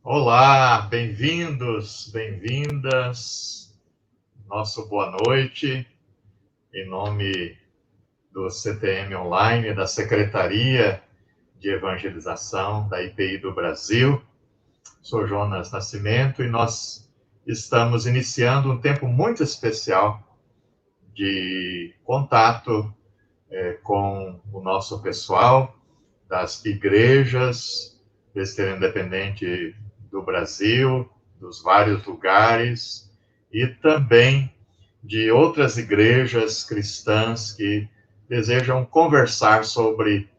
Olá, bem-vindos, bem-vindas. Nosso boa noite, em nome do CTM Online, da Secretaria de Evangelização da IPI do Brasil. Sou Jonas Nascimento e nós estamos iniciando um tempo muito especial de contato com o nosso pessoal das igrejas Presbiteriana Independente do Brasil, dos vários lugares, e também de outras igrejas cristãs que desejam conversar sobre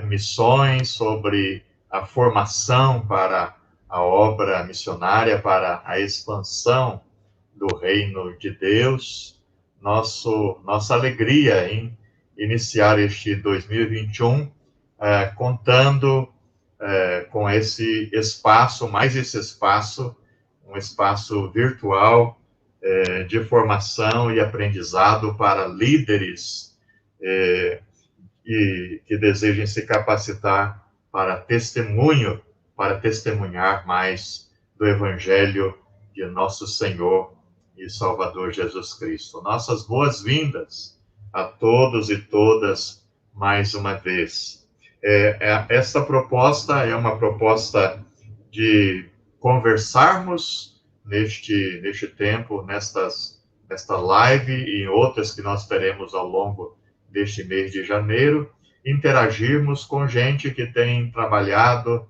missões, sobre a formação para a obra missionária, para a expansão do reino de Deus. Nossa alegria em iniciar este 2021 contando com esse espaço, um espaço virtual de formação e aprendizado para líderes e que desejem se capacitar para testemunhar mais do Evangelho de nosso Senhor e Salvador Jesus Cristo. Nossas boas-vindas a todos e todas mais uma vez. Essa proposta é uma proposta de conversarmos neste tempo, nesta live e em outras que nós teremos ao longo deste mês de janeiro, interagirmos com gente que tem trabalhado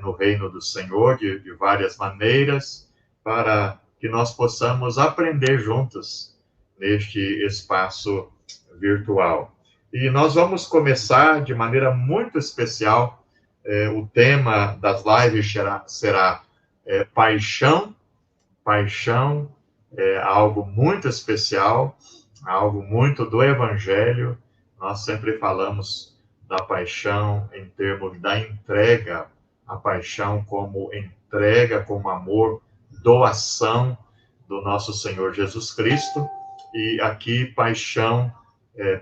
no reino do Senhor de várias maneiras, para que nós possamos aprender juntos neste espaço virtual. E nós vamos começar de maneira muito especial. O tema das lives será paixão. Paixão é algo muito especial, algo muito do Evangelho. Nós sempre falamos da paixão em termos da entrega, a paixão como entrega, como amor, doação do nosso Senhor Jesus Cristo. E aqui, paixão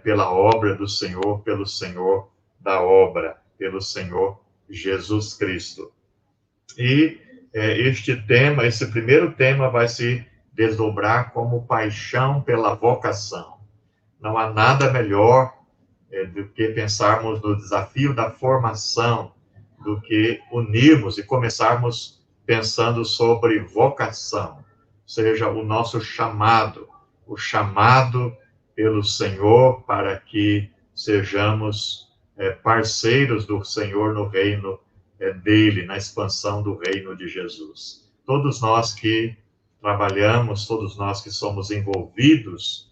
pela obra do Senhor, pelo Senhor da obra, pelo Senhor Jesus Cristo. E esse primeiro tema vai se desdobrar como paixão pela vocação. Não há nada melhor do que pensarmos no desafio da formação, do que unirmos e começarmos pensando sobre vocação, seja o nosso chamado, o chamado pelo Senhor para que sejamos parceiros do Senhor no reino dele, na expansão do reino de Jesus. Todos nós que trabalhamos, todos nós que somos envolvidos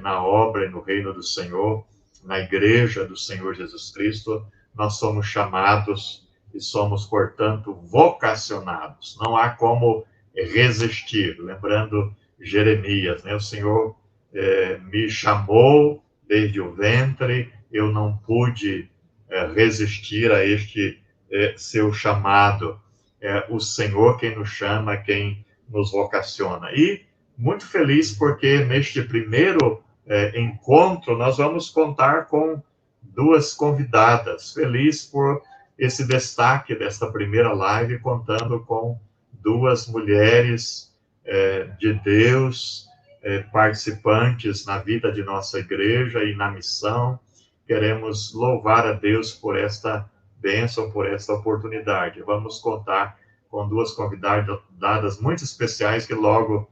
na obra e no reino do Senhor, na igreja do Senhor Jesus Cristo, nós somos chamados e somos, portanto, vocacionados. Não há como resistir. Lembrando Jeremias, né? O Senhor me chamou desde o ventre, eu não pude resistir a este seu chamado. É o Senhor quem nos chama, quem nos vocaciona. E muito feliz porque neste primeiro encontro nós vamos contar com duas convidadas. Feliz por esse destaque desta primeira live, contando com duas mulheres de Deus, participantes na vida de nossa igreja e na missão. Queremos louvar a Deus por esta bênção, por esta oportunidade. Vamos contar com duas convidadas muito especiais que logo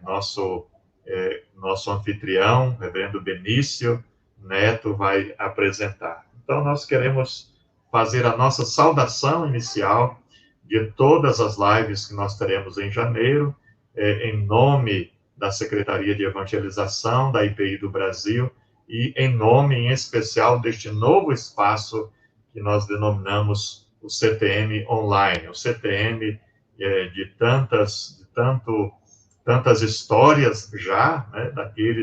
nosso anfitrião, reverendo Benício Neto, vai apresentar. Então, nós queremos fazer a nossa saudação inicial de todas as lives que nós teremos em janeiro, em nome da Secretaria de Evangelização da IPI do Brasil e em nome, em especial, deste novo espaço que nós denominamos o CTM Online. O CTM de tantas histórias já, né,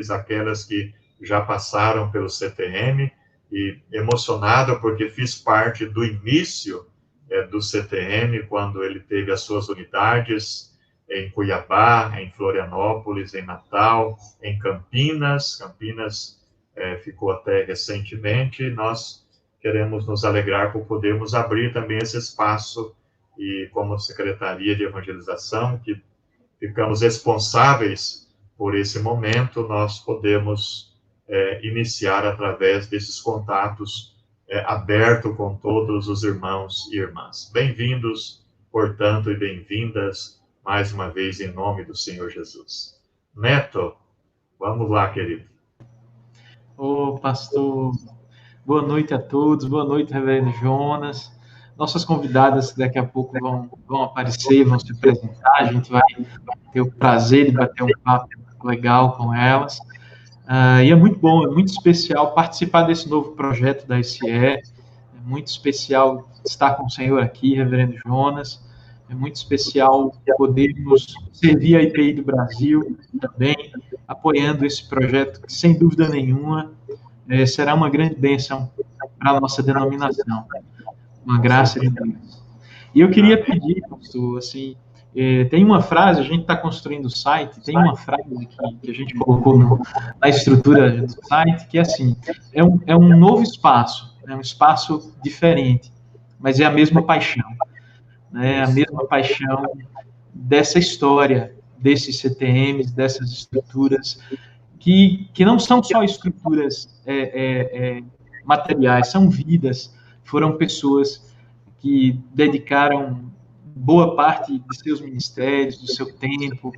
aquelas que já passaram pelo CTM, e emocionado porque fiz parte do início do CTM, quando ele teve as suas unidades em Cuiabá, em Florianópolis, em Natal, em Campinas. Campinas ficou até recentemente. Nós queremos nos alegrar por podermos abrir também esse espaço e como Secretaria de Evangelização, que ficamos responsáveis por esse momento, nós podemos iniciar através desses contatos aberto com todos os irmãos e irmãs. Bem-vindos, portanto, e bem-vindas, mais uma vez, em nome do Senhor Jesus. Neto, vamos lá, querido. Ô, pastor, boa noite a todos, boa noite, reverendo Jonas. Nossas convidadas daqui a pouco vão aparecer, vão se apresentar, a gente vai ter o prazer de bater um papo legal com elas. E é muito bom, é muito especial participar desse novo projeto da SE, é muito especial estar com o Senhor aqui, reverendo Jonas, é muito especial podermos servir a IPI do Brasil também, apoiando esse projeto que, sem dúvida nenhuma, será uma grande bênção para a nossa denominação, uma graça de Deus. E eu queria pedir, pastor, assim, tem uma frase, a gente está construindo o site, tem uma frase que a gente colocou na estrutura do site, que é assim, é um novo espaço, é um espaço diferente, mas é a mesma paixão, né? A mesma paixão dessa história, desses CTMs, dessas estruturas, que não são só estruturas materiais, são vidas, foram pessoas que dedicaram boa parte de seus ministérios, do seu tempo,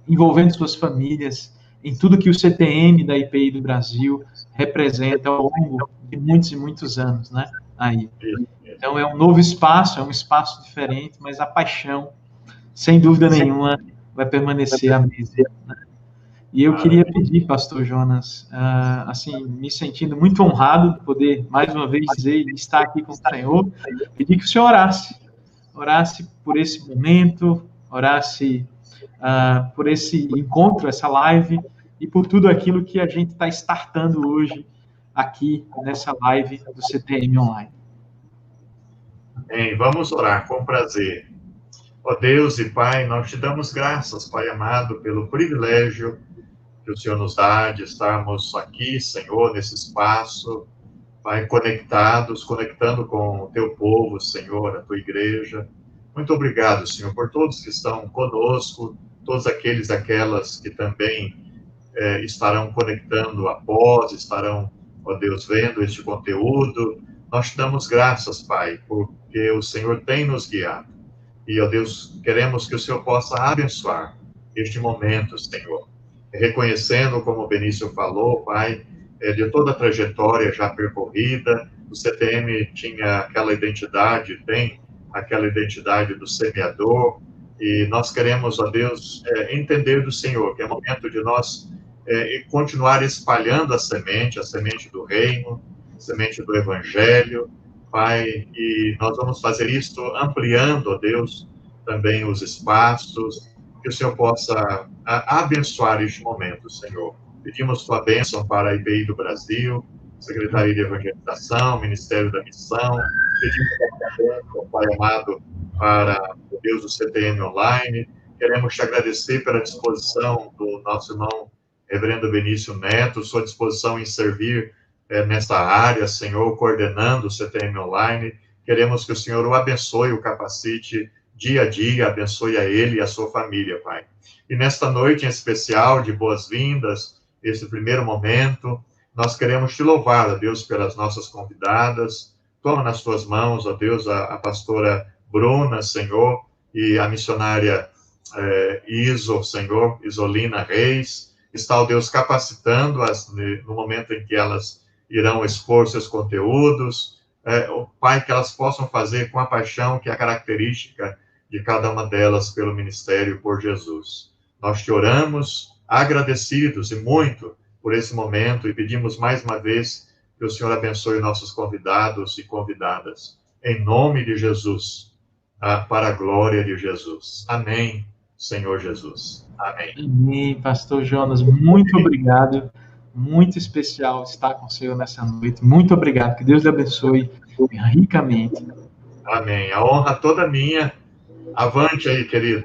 envolvendo suas famílias em tudo que o CTM da IPI do Brasil representa ao longo de muitos e muitos anos, né? Aí. Então, é um novo espaço, é um espaço diferente, mas a paixão, sem dúvida nenhuma, vai permanecer a mesma, né? E eu queria pedir, pastor Jonas, assim, me sentindo muito honrado de poder, mais uma vez, dizer, estar aqui com o Senhor, pedir que o Senhor orasse por esse momento, orasse por esse encontro, essa live, e por tudo aquilo que a gente está startando hoje aqui nessa live do CTM Online. Bem, vamos orar com prazer. Ó Deus e Pai, nós te damos graças, Pai amado, pelo privilégio que o Senhor nos dá de estarmos aqui, Senhor, nesse espaço, Pai, conectando com o teu povo, Senhor, a tua igreja. Muito obrigado, Senhor, por todos que estão conosco, todos aquelas que também estarão conectando após, estarão, ó Deus, vendo este conteúdo. Nós te damos graças, Pai, porque o Senhor tem nos guiado. E, ó Deus, queremos que o Senhor possa abençoar este momento, Senhor. Reconhecendo, como o Benício falou, Pai, de toda a trajetória já percorrida, o CTM tinha aquela identidade, tem aquela identidade do semeador, e nós queremos, ó Deus, entender do Senhor, que é momento de nós continuar espalhando a semente do reino, a semente do evangelho, Pai, e nós vamos fazer isso ampliando, ó Deus, também os espaços, que o Senhor possa abençoar este momento, Senhor. Pedimos tua bênção para a IPI do Brasil, Secretaria de Evangelização, Ministério da Missão, pedimos tua bênção, Pai amado, para o Deus do CTM Online. Queremos te agradecer pela disposição do nosso irmão Reverendo Benício Neto, sua disposição em servir nessa área, Senhor, coordenando o CTM Online. Queremos que o Senhor o abençoe, o capacite dia a dia, abençoe a ele e a sua família, Pai. E nesta noite em especial de boas-vindas, esse primeiro momento, nós queremos te louvar, ó Deus, pelas nossas convidadas. Toma nas tuas mãos, ó Deus, a pastora Bruna, Senhor, e a missionária Isolina Reis. Está, ó Deus, capacitando-as no momento em que elas irão expor seus conteúdos. Pai, que elas possam fazer com a paixão que é a característica de cada uma delas pelo ministério por Jesus. Nós te oramos, agradecidos e muito por esse momento, e pedimos mais uma vez que o Senhor abençoe nossos convidados e convidadas. Em nome de Jesus, para a glória de Jesus. Amém, Senhor Jesus. Amém. Amém, pastor Jonas, muito obrigado. Muito especial estar com o Senhor nessa noite. Muito obrigado. Que Deus lhe abençoe ricamente. Amém. A honra toda minha. Avante aí, querido.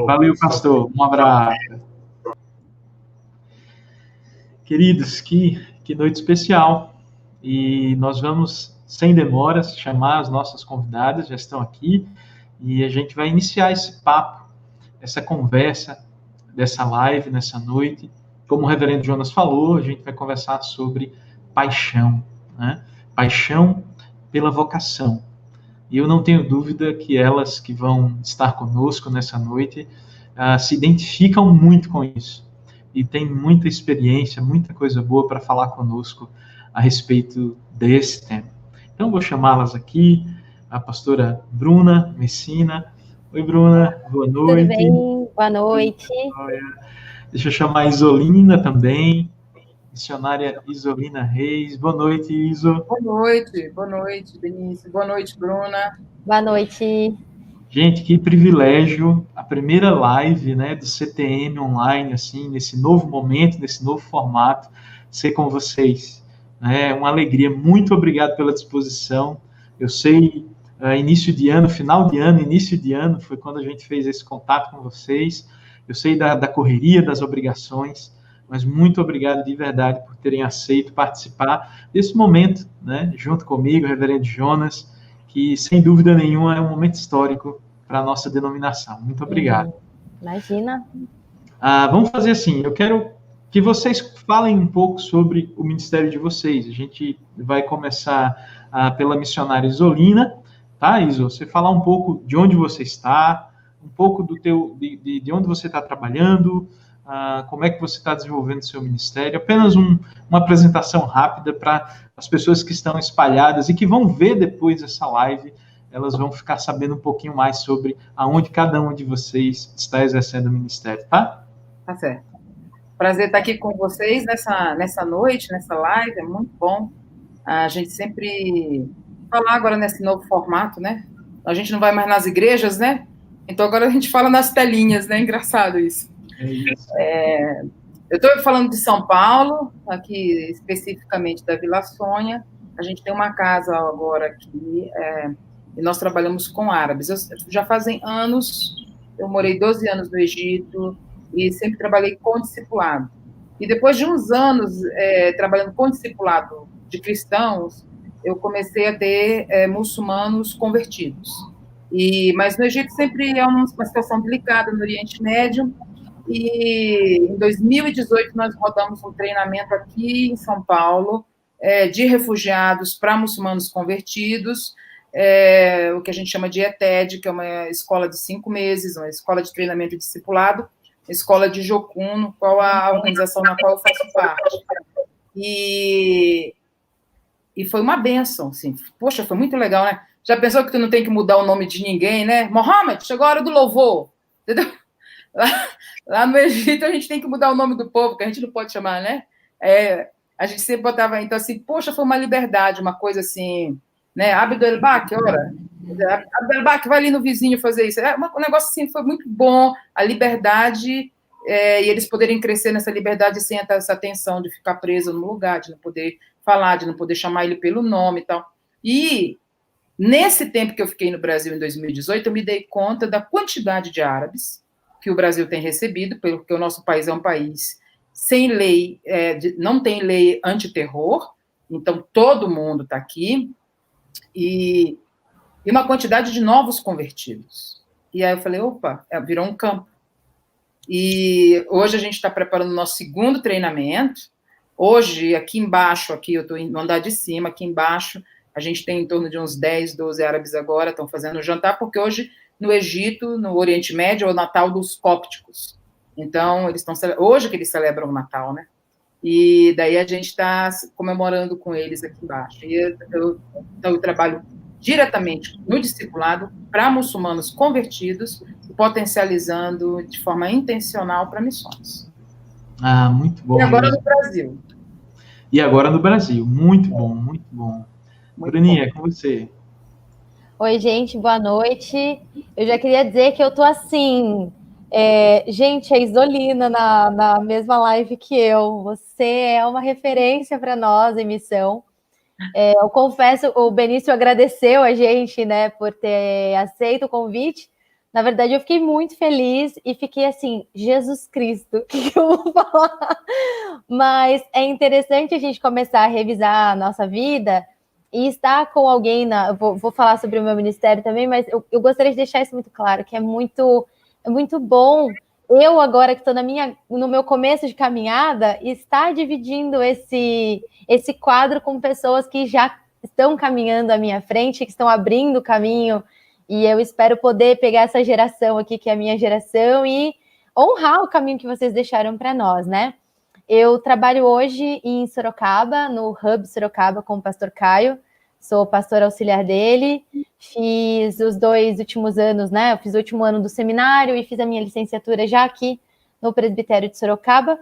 Valeu, pastor. Um abraço. Queridos, que noite especial. E nós vamos sem demoras, chamar as nossas convidadas, já estão aqui, e a gente vai iniciar esse papo, essa conversa dessa live, nessa noite. Como o reverendo Jonas falou, a gente vai conversar sobre paixão, né? Paixão pela vocação. E eu não tenho dúvida que elas que vão estar conosco nessa noite se identificam muito com isso. E tem muita experiência, muita coisa boa para falar conosco a respeito desse tema. Então, vou chamá-las aqui, a pastora Bruna Messina. Oi, Bruna, boa noite. Tudo bem? Boa noite. Deixa eu chamar a Isolina também, missionária Isolina Reis. Boa noite, Iso. Boa noite, Benício. Boa noite, Bruna. Boa noite. Gente, que privilégio, a primeira live, né, do CTM online, assim, nesse novo momento, nesse novo formato, ser com vocês. É uma alegria, muito obrigado pela disposição. Eu sei, início de ano, final de ano, início de ano, foi quando a gente fez esse contato com vocês. Eu sei da correria, das obrigações, mas muito obrigado de verdade por terem aceito participar desse momento, né, junto comigo, reverendo Jonas, que, sem dúvida nenhuma, é um momento histórico para a nossa denominação. Muito obrigado. Imagina. Vamos fazer assim, eu quero que vocês falem um pouco sobre o ministério de vocês. A gente vai começar pela missionária Isolina, tá, Iso? Você falar um pouco de onde você está, um pouco de onde você está trabalhando, como é que você está desenvolvendo seu ministério, apenas uma apresentação rápida para as pessoas que estão espalhadas e que vão ver depois essa live, elas vão ficar sabendo um pouquinho mais sobre aonde cada um de vocês está exercendo o ministério, tá? Tá certo. Prazer estar aqui com vocês nessa noite, nessa live, é muito bom a gente sempre falar agora nesse novo formato, né? A gente não vai mais nas igrejas, né? Então agora a gente fala nas telinhas, né? Engraçado isso. Eu estou falando de São Paulo, aqui especificamente da Vila Sônia. A gente tem uma casa agora aqui, e nós trabalhamos com árabes. Já fazem anos, eu morei 12 anos no Egito e sempre trabalhei com discipulado. E depois de uns anos trabalhando com discipulado de cristãos, eu comecei a ter muçulmanos convertidos. Mas no Egito sempre é uma situação delicada, no Oriente Médio. E em 2018 nós rodamos um treinamento aqui em São Paulo de refugiados para muçulmanos convertidos, o que a gente chama de ETED, que é uma escola de 5 meses, uma escola de treinamento e discipulado, escola de Jocum, qual a organização na qual eu faço parte. E foi uma bênção, assim. Poxa, foi muito legal, né? Já pensou que tu não tem que mudar o nome de ninguém, né? Mohammed, chegou a hora do louvor, entendeu? Lá no Egito a gente tem que mudar o nome do povo, que a gente não pode chamar, né? A gente sempre botava, então assim, poxa, foi uma liberdade, uma coisa assim, né? Abdel Bak, ora, Abdel Bak, vai ali no vizinho fazer isso. Um negócio assim, foi muito bom, a liberdade, e eles poderem crescer nessa liberdade sem essa tensão de ficar preso no lugar, de não poder falar, de não poder chamar ele pelo nome e tal. E nesse tempo que eu fiquei no Brasil, em 2018, eu me dei conta da quantidade de árabes que o Brasil tem recebido, porque o nosso país é um país sem lei, não tem lei antiterror, então todo mundo está aqui, e uma quantidade de novos convertidos. E aí eu falei, opa, virou um campo. E hoje a gente está preparando o nosso segundo treinamento. Hoje, aqui embaixo, eu estou no andar de cima, aqui embaixo, a gente tem em torno de uns 10, 12 árabes agora, estão fazendo o jantar, porque hoje, no Egito, no Oriente Médio, é o Natal dos cópticos. Então, hoje que eles celebram o Natal, né? E daí a gente está comemorando com eles aqui embaixo. E eu trabalho diretamente no discipulado para muçulmanos convertidos, potencializando de forma intencional para missões. Muito bom. E agora no Brasil. E agora no Brasil. Muito bom, muito bom. Bruninha, é com você. Oi, gente, boa noite. Eu já queria dizer que eu tô assim... gente, a Isolina na mesma live que eu. Você é uma referência para nós em missão. Eu confesso, o Benício agradeceu a gente, né, por ter aceito o convite. Na verdade, eu fiquei muito feliz e fiquei assim, Jesus Cristo, o que eu vou falar? Mas é interessante a gente começar a revisar a nossa vida e estar com alguém, vou falar sobre o meu ministério também, mas eu gostaria de deixar isso muito claro, que é muito bom eu agora que estou no meu começo de caminhada, estar dividindo esse quadro com pessoas que já estão caminhando à minha frente, que estão abrindo o caminho, e eu espero poder pegar essa geração aqui, que é a minha geração, e honrar o caminho que vocês deixaram para nós, né? Eu trabalho hoje em Sorocaba, no Hub Sorocaba, com o pastor Caio, sou pastora auxiliar dele, fiz os 2 últimos anos, né? Eu fiz o último ano do seminário e fiz a minha licenciatura já aqui no presbitério de Sorocaba,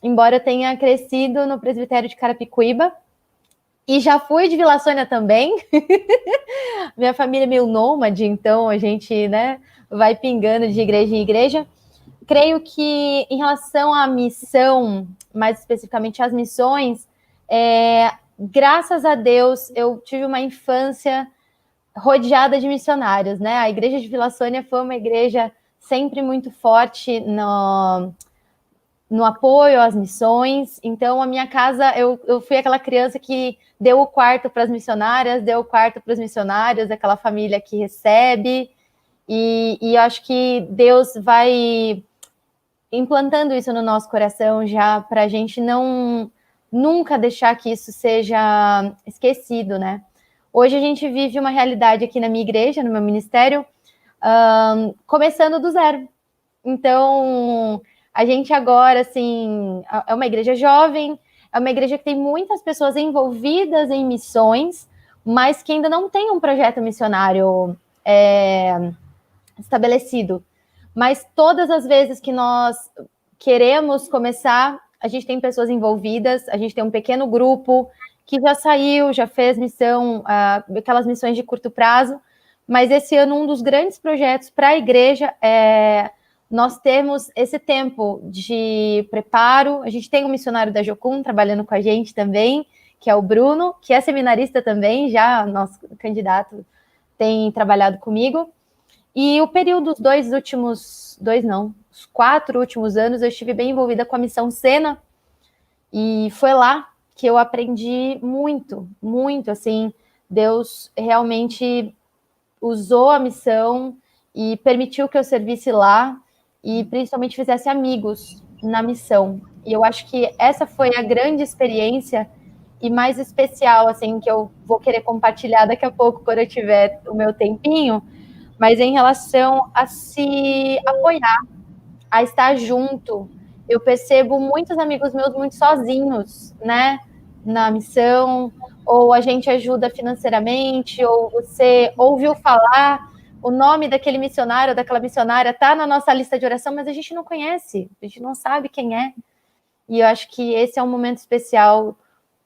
embora eu tenha crescido no presbitério de Carapicuíba, e já fui de Vila Sônia também. Minha família é meio nômade, então a gente, né, vai pingando de igreja em igreja. Creio que em relação à missão, mais especificamente às missões, graças a Deus, eu tive uma infância rodeada de missionários, né? A igreja de Vila Sônia foi uma igreja sempre muito forte no apoio às missões. Então, a minha casa, eu fui aquela criança que deu o quarto para as missionárias, deu o quarto para os missionários, aquela família que recebe. E eu acho que Deus vai implantando isso no nosso coração já, para a gente nunca deixar que isso seja esquecido, né? Hoje a gente vive uma realidade aqui na minha igreja, no meu ministério, começando do zero. Então, a gente agora, assim, é uma igreja jovem, é uma igreja que tem muitas pessoas envolvidas em missões, mas que ainda não tem um projeto missionário estabelecido. Mas todas as vezes que nós queremos começar, a gente tem pessoas envolvidas, a gente tem um pequeno grupo que já saiu, já fez missão, aquelas missões de curto prazo, mas esse ano um dos grandes projetos para a igreja é nós temos esse tempo de preparo. A gente tem um missionário da Jocum trabalhando com a gente também, que é o Bruno, que é seminarista também, já nosso candidato tem trabalhado comigo. E o período dos os 4 últimos anos, eu estive bem envolvida com a Missão Sena, e foi lá que eu aprendi muito, muito, assim, Deus realmente usou a missão e permitiu que eu servisse lá, e principalmente fizesse amigos na missão. E eu acho que essa foi a grande experiência e mais especial, assim, que eu vou querer compartilhar daqui a pouco, quando eu tiver o meu tempinho, mas em relação a se apoiar, a estar junto. Eu percebo muitos amigos meus muito sozinhos, né, na missão, ou a gente ajuda financeiramente, ou você ouviu falar, o nome daquele missionário ou daquela missionária está na nossa lista de oração, mas a gente não conhece, a gente não sabe quem é. E eu acho que esse é um momento especial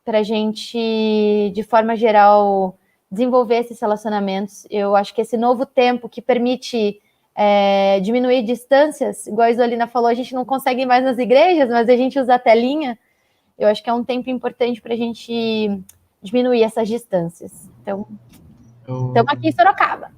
para a gente, de forma geral, desenvolver esses relacionamentos. Eu acho que esse novo tempo que permite diminuir distâncias, igual a Isolina falou, a gente não consegue ir mais nas igrejas, mas a gente usa a telinha. Eu acho que é um tempo importante para a gente diminuir essas distâncias. Então, estamos aqui em Sorocaba.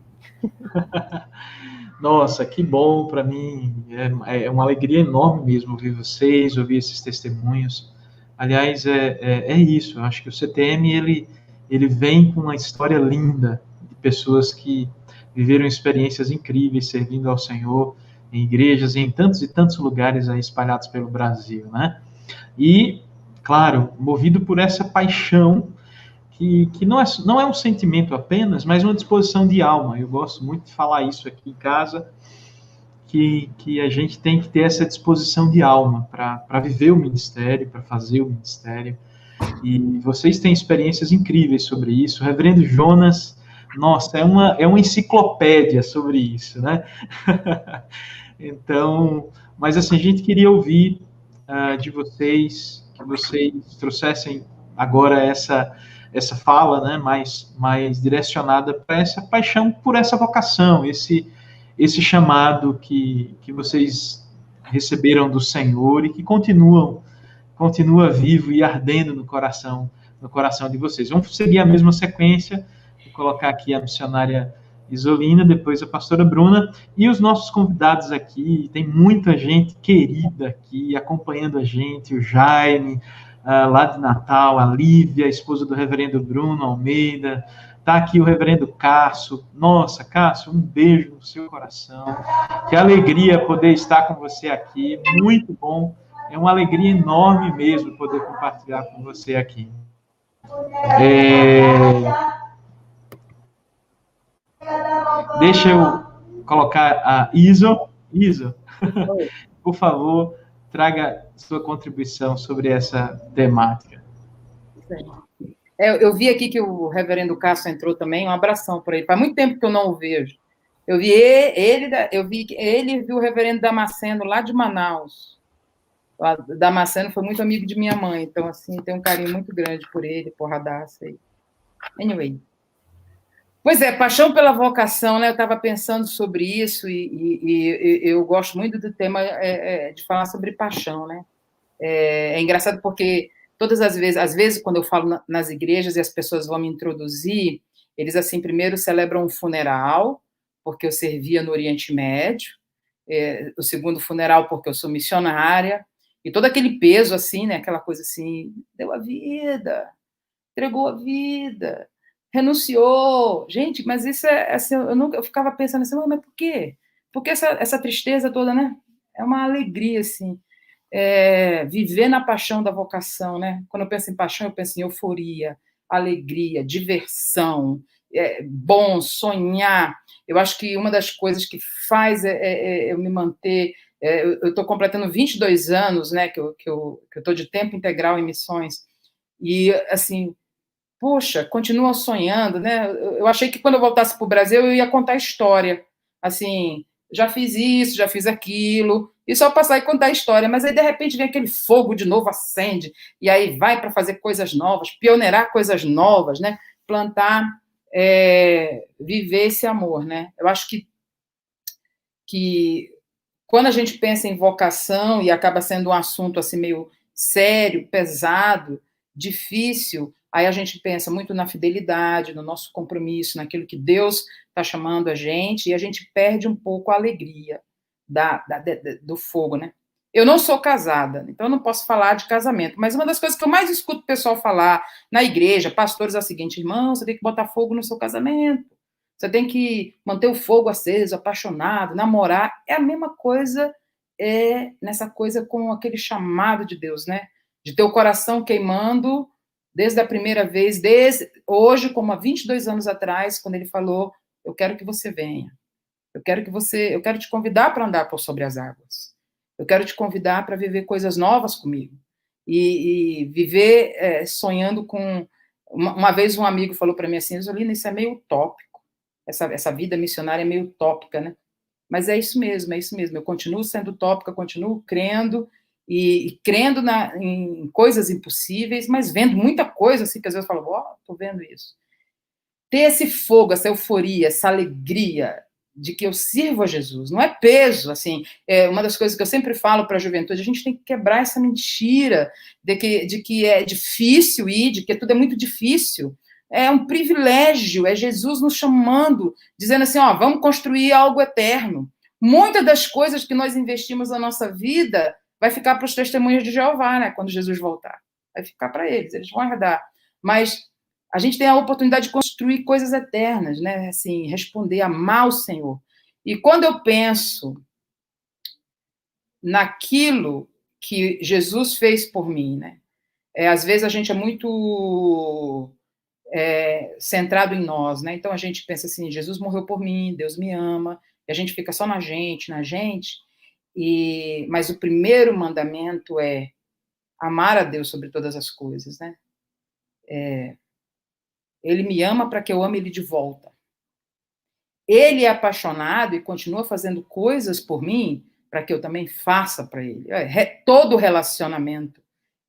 Nossa, que bom para mim, é uma alegria enorme mesmo ouvir vocês, ouvir esses testemunhos. Aliás, é isso, eu acho que o CTM, ele vem com uma história linda de pessoas que viveram experiências incríveis servindo ao Senhor em igrejas e em tantos e tantos lugares aí espalhados pelo Brasil, né? E, claro, movido por essa paixão que não é um sentimento apenas, mas uma disposição de alma. Eu gosto muito de falar isso aqui em casa, que a gente tem que ter essa disposição de alma para viver o ministério, para fazer o ministério. E vocês têm experiências incríveis sobre isso. O reverendo Jonas, nossa, é uma enciclopédia sobre isso, né? Então, mas assim, a gente queria ouvir de vocês, que vocês trouxessem agora essa fala, né, mais direcionada para essa paixão por essa vocação, esse chamado que vocês receberam do Senhor e que continua vivo e ardendo no coração de vocês. Vamos seguir a mesma sequência, vou colocar aqui a missionária Isolina, depois a pastora Bruna, e os nossos convidados aqui, tem muita gente querida aqui, acompanhando a gente, o Jaime, lá de Natal, a Lívia, a esposa do reverendo Bruno Almeida, está aqui o reverendo Cássio. Nossa, Cássio, um beijo no seu coração. Que alegria poder estar com você aqui, muito bom. É uma alegria enorme mesmo poder compartilhar com você aqui. Deixa eu colocar a Iso. Iso, por favor, traga sua contribuição sobre essa temática. Eu vi aqui que o reverendo Cássio entrou também, um abração para ele. Faz muito tempo que eu não o vejo. Eu vi ele viu o reverendo Damasceno lá de Manaus. O Damasceno foi muito amigo de minha mãe, então, assim, tem um carinho muito grande por ele, por Radassa. Anyway. Pois é, paixão pela vocação, né? Eu estava pensando sobre isso e eu gosto muito do tema de falar sobre paixão, né? É engraçado porque todas as vezes quando eu falo nas igrejas e as pessoas vão me introduzir, eles, assim, primeiro celebram um funeral, porque eu servia no Oriente Médio, o segundo funeral porque eu sou missionária, e todo aquele peso, assim, né? Aquela coisa assim, deu a vida, entregou a vida, renunciou. Gente, mas isso assim, eu ficava pensando assim, mas por quê? Por que essa tristeza toda, né? É uma alegria, assim, viver na paixão da vocação, né? Quando eu penso em paixão, eu penso em euforia, alegria, diversão, bom, sonhar. Eu acho que uma das coisas que faz eu me manter... eu estou completando 22 anos, né, que eu estou de tempo integral em missões, e, assim, poxa, continuo sonhando, né? Eu achei que quando eu voltasse para o Brasil eu ia contar história, assim, já fiz isso, já fiz aquilo, e só passar e contar história, mas aí de repente vem aquele fogo de novo, acende, e aí vai para fazer coisas novas, pioneirar coisas novas, né? Plantar, viver esse amor, né? Eu acho que quando a gente pensa em vocação e acaba sendo um assunto assim meio sério, pesado, difícil, aí a gente pensa muito na fidelidade, no nosso compromisso, naquilo que Deus está chamando a gente, e a gente perde um pouco a alegria do fogo, né? Eu não sou casada, então eu não posso falar de casamento, mas uma das coisas que eu mais escuto o pessoal falar na igreja, pastores, é o seguinte: irmão, você tem que botar fogo no seu casamento, você tem que manter o fogo aceso, apaixonado, namorar. É a mesma coisa nessa coisa com aquele chamado de Deus, né? De ter o coração queimando desde a primeira vez, desde hoje, como há 22 anos atrás, quando ele falou, eu quero que você venha. Eu quero te convidar para andar por sobre as águas. Eu quero te convidar para viver coisas novas comigo. E viver sonhando com... Uma vez um amigo falou para mim assim, Isolina, isso é meio utópico. Essa vida missionária é meio utópica, né? Mas é isso mesmo, é isso mesmo. Eu continuo sendo utópica, continuo crendo, e crendo em coisas impossíveis, mas vendo muita coisa, assim, que às vezes eu falo, tô vendo isso. Ter esse fogo, essa euforia, essa alegria de que eu sirvo a Jesus, não é peso, assim, uma das coisas que eu sempre falo para a juventude, a gente tem que quebrar essa mentira de que é difícil ir, de que tudo é muito difícil. É um privilégio, é Jesus nos chamando, dizendo assim, vamos construir algo eterno. Muitas das coisas que nós investimos na nossa vida vai ficar para os testemunhos de Jeová, né, quando Jesus voltar. Vai ficar para eles vão herdar. Mas a gente tem a oportunidade de construir coisas eternas, né, assim, responder, amar o Senhor. E quando eu penso naquilo que Jesus fez por mim, né, às vezes a gente é muito... centrado em nós, né? Então a gente pensa assim, Jesus morreu por mim, Deus me ama, e a gente fica só na gente, mas o primeiro mandamento é amar a Deus sobre todas as coisas, né? Ele me ama para que eu ame ele de volta. Ele é apaixonado e continua fazendo coisas por mim para que eu também faça para ele. Todo relacionamento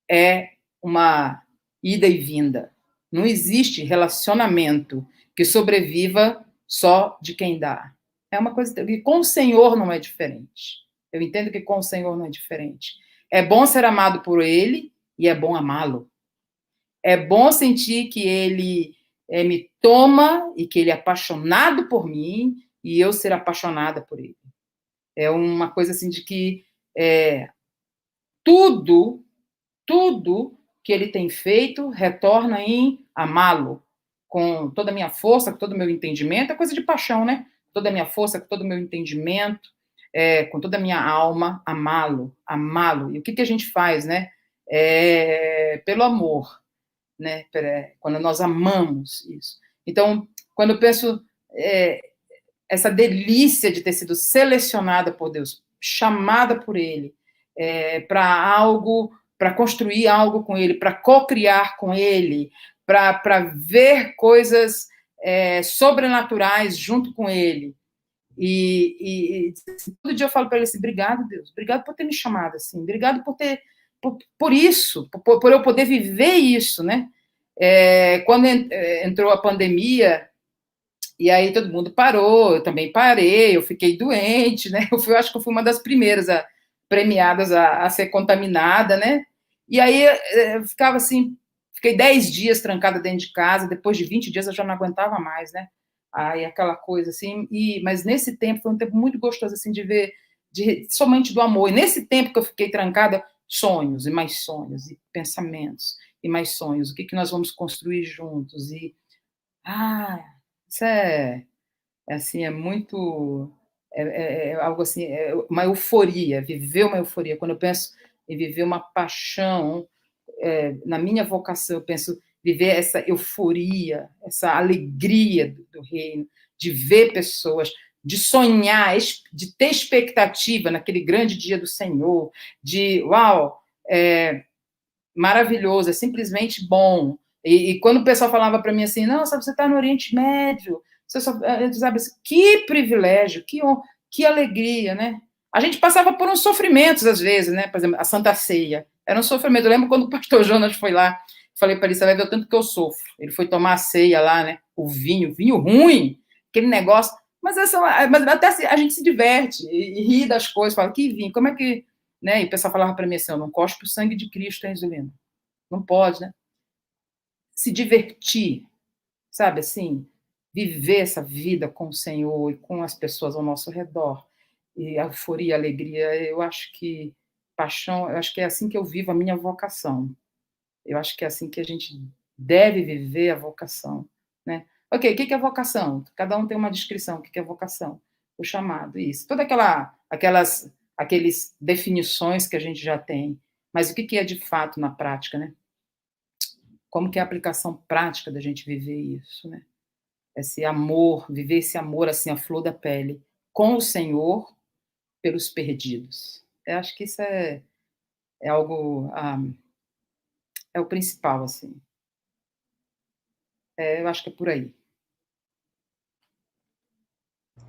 é uma ida e vinda. Não existe relacionamento que sobreviva só de quem dá. É uma coisa que com o Senhor não é diferente. Eu entendo que com o Senhor não é diferente. É bom ser amado por Ele e é bom amá-lo. É bom sentir que Ele me toma e que Ele é apaixonado por mim e eu ser apaixonada por Ele. É uma coisa assim de que tudo que ele tem feito retorna em amá-lo, com toda a minha força, com todo o meu entendimento, é coisa de paixão, né? Toda a minha força, com todo o meu entendimento, com toda a minha alma, amá-lo, amá-lo. E o que a gente faz, né? Pelo amor, né? Quando nós amamos isso. Então, quando eu penso essa delícia de ter sido selecionada por Deus, chamada por Ele, para algo, para construir algo com Ele, para co-criar com Ele, para ver coisas sobrenaturais junto com Ele. E todo dia eu falo para ele assim, obrigado, Deus, obrigado por ter me chamado assim, obrigado por isso, por eu poder viver isso, né? Quando entrou a pandemia, e aí todo mundo parou, eu também parei, eu fiquei doente, né? Eu acho que eu fui uma das primeiras premiadas a ser contaminada, né? E aí eu ficava assim, fiquei 10 dias trancada dentro de casa, depois de 20 dias eu já não aguentava mais, né? Aí aquela coisa assim, mas nesse tempo foi um tempo muito gostoso assim de ver somente do amor. E nesse tempo que eu fiquei trancada, sonhos e mais sonhos e pensamentos e mais sonhos. O que nós vamos construir juntos? E isso assim, é muito algo assim, uma euforia, viver uma euforia. Quando eu penso em viver uma paixão, na minha vocação, eu penso viver essa euforia, essa alegria do reino, de ver pessoas, de sonhar, de ter expectativa naquele grande dia do Senhor, uau, maravilhoso, é simplesmente bom. E quando o pessoal falava para mim assim, não, sabe, você está no Oriente Médio, você sabe, que privilégio, que alegria, né? A gente passava por uns sofrimentos, às vezes, né? Por exemplo, a Santa Ceia. Era um sofrimento. Eu lembro quando o pastor Jonas foi lá, falei para ele, você vai ver o tanto que eu sofro. Ele foi tomar a ceia lá, né? O vinho ruim, aquele negócio. Mas até assim, a gente se diverte e ri das coisas, fala, que vinho, como é que... Né? E o pessoal falava para mim assim, eu não cospe o sangue de Cristo, hein, Zulina? Não pode, né? Se divertir, sabe, assim, viver essa vida com o Senhor e com as pessoas ao nosso redor, e a euforia, a alegria, eu acho que paixão, eu acho que é assim que eu vivo a minha vocação. Eu acho que é assim que a gente deve viver a vocação, né? Ok, o que é vocação? Cada um tem uma descrição, o que é vocação? O chamado, isso. Toda aquelas definições que a gente já tem, mas o que é de fato na prática, né? Como que é a aplicação prática da gente viver isso, né? Esse amor, viver esse amor assim, a flor da pele, com o Senhor, pelos perdidos. Eu acho que isso é algo, é o principal, assim. Eu acho que é por aí.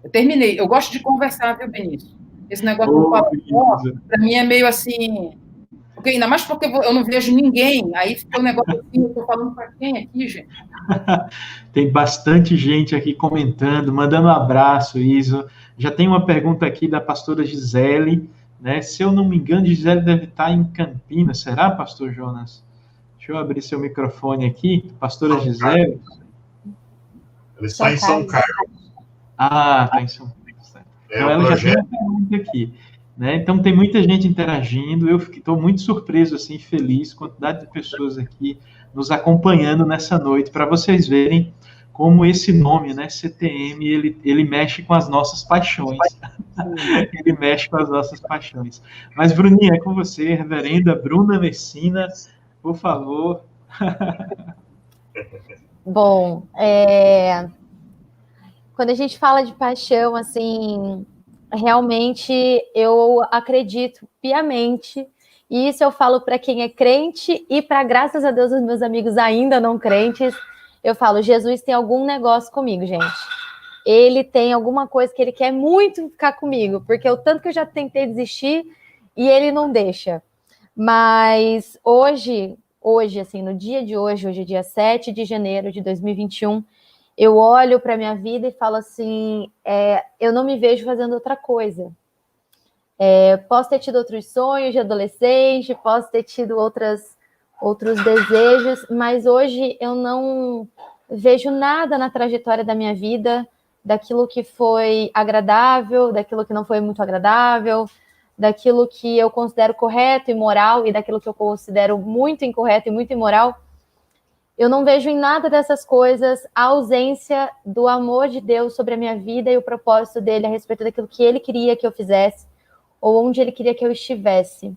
Eu terminei. Eu gosto de conversar, viu, Benício? Esse negócio do fala, para mim é meio assim... Porque, ainda mais porque eu não vejo ninguém, aí fica um negócio assim, eu estou falando para quem aqui, gente? Tem bastante gente aqui comentando, mandando um abraço, Iso. Já tem uma pergunta aqui da pastora Gisele, né? Se eu não me engano, Gisele deve estar em Campinas, será, pastor Jonas? Deixa eu abrir seu microfone aqui, pastora Gisele. Ele está em São Carlos. Está em São Carlos. Então, ela já tem uma pergunta aqui. Né? Então, tem muita gente interagindo, eu estou muito surpreso, assim, feliz, quantidade de pessoas aqui nos acompanhando nessa noite, para vocês verem como esse nome, né, CTM, ele mexe com as nossas paixões. Ele mexe com as nossas paixões. Mas, Bruninha, é com você, reverenda Bruna Messina, por favor. Bom, quando a gente fala de paixão, assim... Realmente, eu acredito piamente, e isso eu falo para quem é crente e para, graças a Deus, os meus amigos ainda não crentes, eu falo, Jesus tem algum negócio comigo, gente. Ele tem alguma coisa que ele quer muito ficar comigo, porque o tanto que eu já tentei desistir e ele não deixa. Mas hoje, assim, no dia de hoje é dia 7 de janeiro de 2021, eu olho para a minha vida e falo assim, eu não me vejo fazendo outra coisa. Posso ter tido outros sonhos de adolescente, posso ter tido outros desejos, mas hoje eu não vejo nada na trajetória da minha vida, daquilo que foi agradável, daquilo que não foi muito agradável, daquilo que eu considero correto e moral e daquilo que eu considero muito incorreto e muito imoral, eu não vejo em nada dessas coisas a ausência do amor de Deus sobre a minha vida e o propósito dele a respeito daquilo que ele queria que eu fizesse ou onde ele queria que eu estivesse.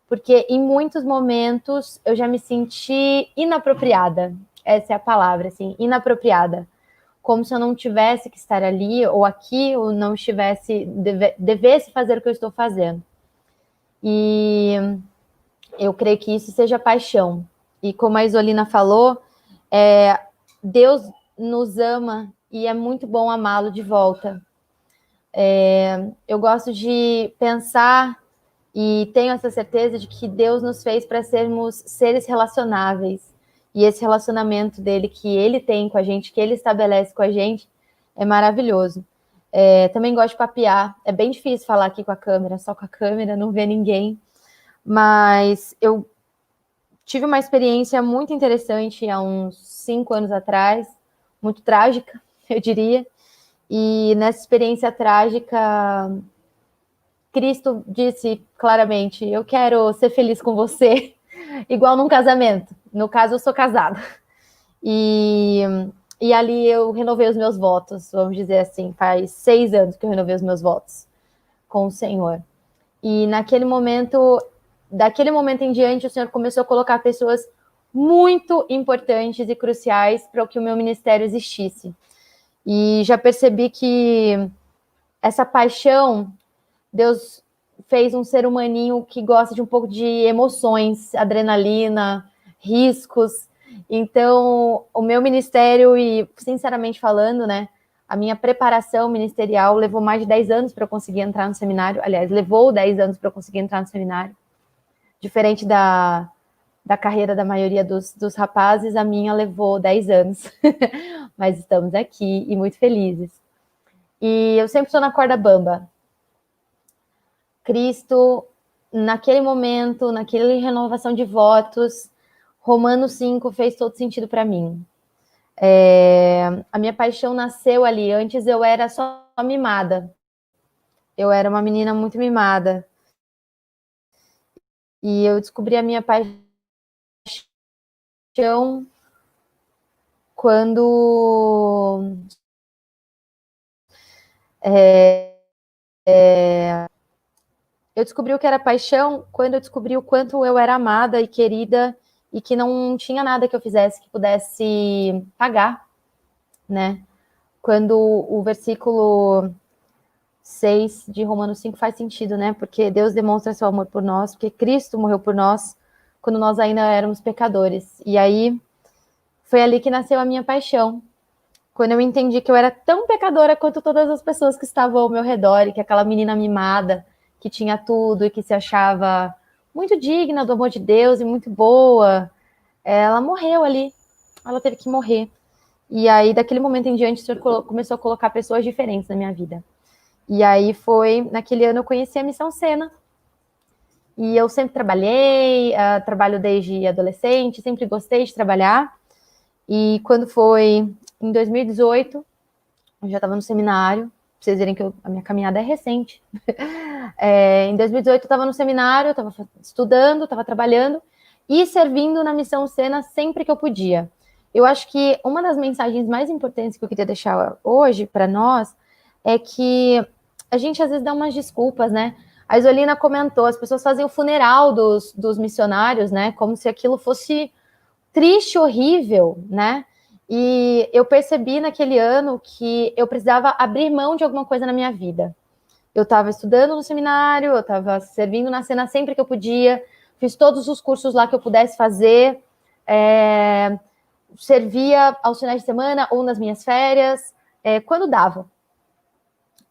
Porque em muitos momentos eu já me senti inapropriada. Essa é a palavra, assim, inapropriada. Como se eu não tivesse que estar ali ou aqui, ou não estivesse, devesse fazer o que eu estou fazendo. E eu creio que isso seja paixão. E como a Isolina falou, Deus nos ama e é muito bom amá-lo de volta. Eu gosto de pensar e tenho essa certeza de que Deus nos fez para sermos seres relacionáveis. E esse relacionamento dele que ele tem com a gente, que ele estabelece com a gente, é maravilhoso. Também gosto de papear. É bem difícil falar aqui com a câmera, só com a câmera, não ver ninguém. Mas eu tive uma experiência muito interessante há uns 5 anos atrás, muito trágica, eu diria. E nessa experiência trágica, Cristo disse claramente: eu quero ser feliz com você, igual num casamento. No caso, eu sou casada. E ali eu renovei os meus votos, vamos dizer assim. Faz 6 anos que eu renovei os meus votos com o Senhor. E daquele momento em diante, o Senhor começou a colocar pessoas muito importantes e cruciais para que o meu ministério existisse. E já percebi que essa paixão, Deus fez um ser humaninho que gosta de um pouco de emoções, adrenalina, riscos. Então, o meu ministério, e sinceramente falando, né, a minha preparação ministerial levou mais de 10 anos para eu conseguir entrar no seminário. Aliás, levou 10 anos para eu conseguir entrar no seminário. Diferente da carreira da maioria dos rapazes, a minha levou 10 anos. Mas estamos aqui e muito felizes. E eu sempre estou na corda bamba. Cristo, naquele momento, naquela renovação de votos, Romanos 5 fez todo sentido para mim. A minha paixão nasceu ali. Antes eu era só mimada. Eu era uma menina muito mimada. E eu descobri a minha paixão quando eu descobri o que era paixão quando eu descobri o quanto eu era amada e querida e que não tinha nada que eu fizesse que pudesse pagar, né? Quando o versículo 6 de Romanos 5 faz sentido, né? Porque Deus demonstra seu amor por nós, porque Cristo morreu por nós quando nós ainda éramos pecadores. E aí foi ali que nasceu a minha paixão. Quando eu entendi que eu era tão pecadora quanto todas as pessoas que estavam ao meu redor, e que aquela menina mimada, que tinha tudo e que se achava muito digna do amor de Deus e muito boa, ela morreu ali. Ela teve que morrer. E aí, daquele momento em diante, o Senhor começou a colocar pessoas diferentes na minha vida. E aí naquele ano eu conheci a Missão Sena. E eu sempre trabalhei, trabalho desde adolescente, sempre gostei de trabalhar. E quando foi em 2018, eu já estava no seminário, pra vocês verem que a minha caminhada é recente. Em 2018 eu estava no seminário, estava estudando, estava trabalhando e servindo na Missão Sena sempre que eu podia. Eu acho que uma das mensagens mais importantes que eu queria deixar hoje para nós é que a gente às vezes dá umas desculpas, né? A Isolina comentou, as pessoas fazem o funeral dos missionários, né? Como se aquilo fosse triste, horrível, né? E eu percebi naquele ano que eu precisava abrir mão de alguma coisa na minha vida. Eu estava estudando no seminário, eu estava servindo na Sena sempre que eu podia, fiz todos os cursos lá que eu pudesse fazer, servia aos finais de semana ou nas minhas férias, quando dava.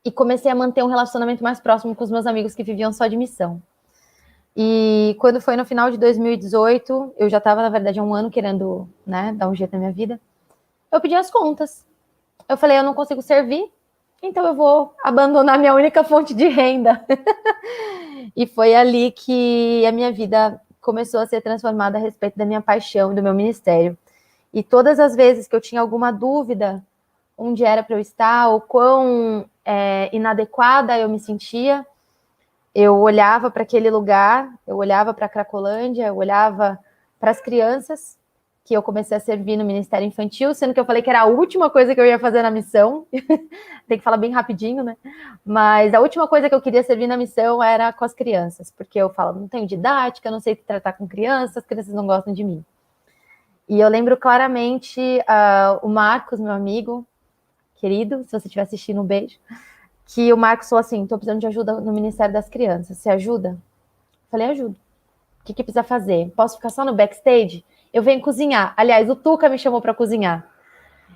E comecei a manter um relacionamento mais próximo com os meus amigos que viviam só de missão. E quando foi no final de 2018, eu já estava, na verdade, há um ano querendo, né, dar um jeito na minha vida, eu pedi as contas. Eu falei, eu não consigo servir, então eu vou abandonar minha única fonte de renda. E foi ali que a minha vida começou a ser transformada a respeito da minha paixão e do meu ministério. E todas as vezes que eu tinha alguma dúvida onde era para eu estar, ou quão inadequada eu me sentia, eu olhava para aquele lugar, eu olhava para a Cracolândia, eu olhava para as crianças, que eu comecei a servir no Ministério Infantil, sendo que eu falei que era a última coisa que eu ia fazer na missão. Tem que falar bem rapidinho, né? Mas a última coisa que eu queria servir na missão era com as crianças, porque eu falo, não tenho didática, não sei tratar com crianças, as crianças não gostam de mim. E eu lembro claramente o Marcos, meu amigo querido, se você estiver assistindo, um beijo, que o Marcos falou assim, estou precisando de ajuda no Ministério das Crianças, você ajuda? Eu falei, ajudo. O que precisa fazer? Posso ficar só no backstage? Eu venho cozinhar. Aliás, o Tuca me chamou para cozinhar.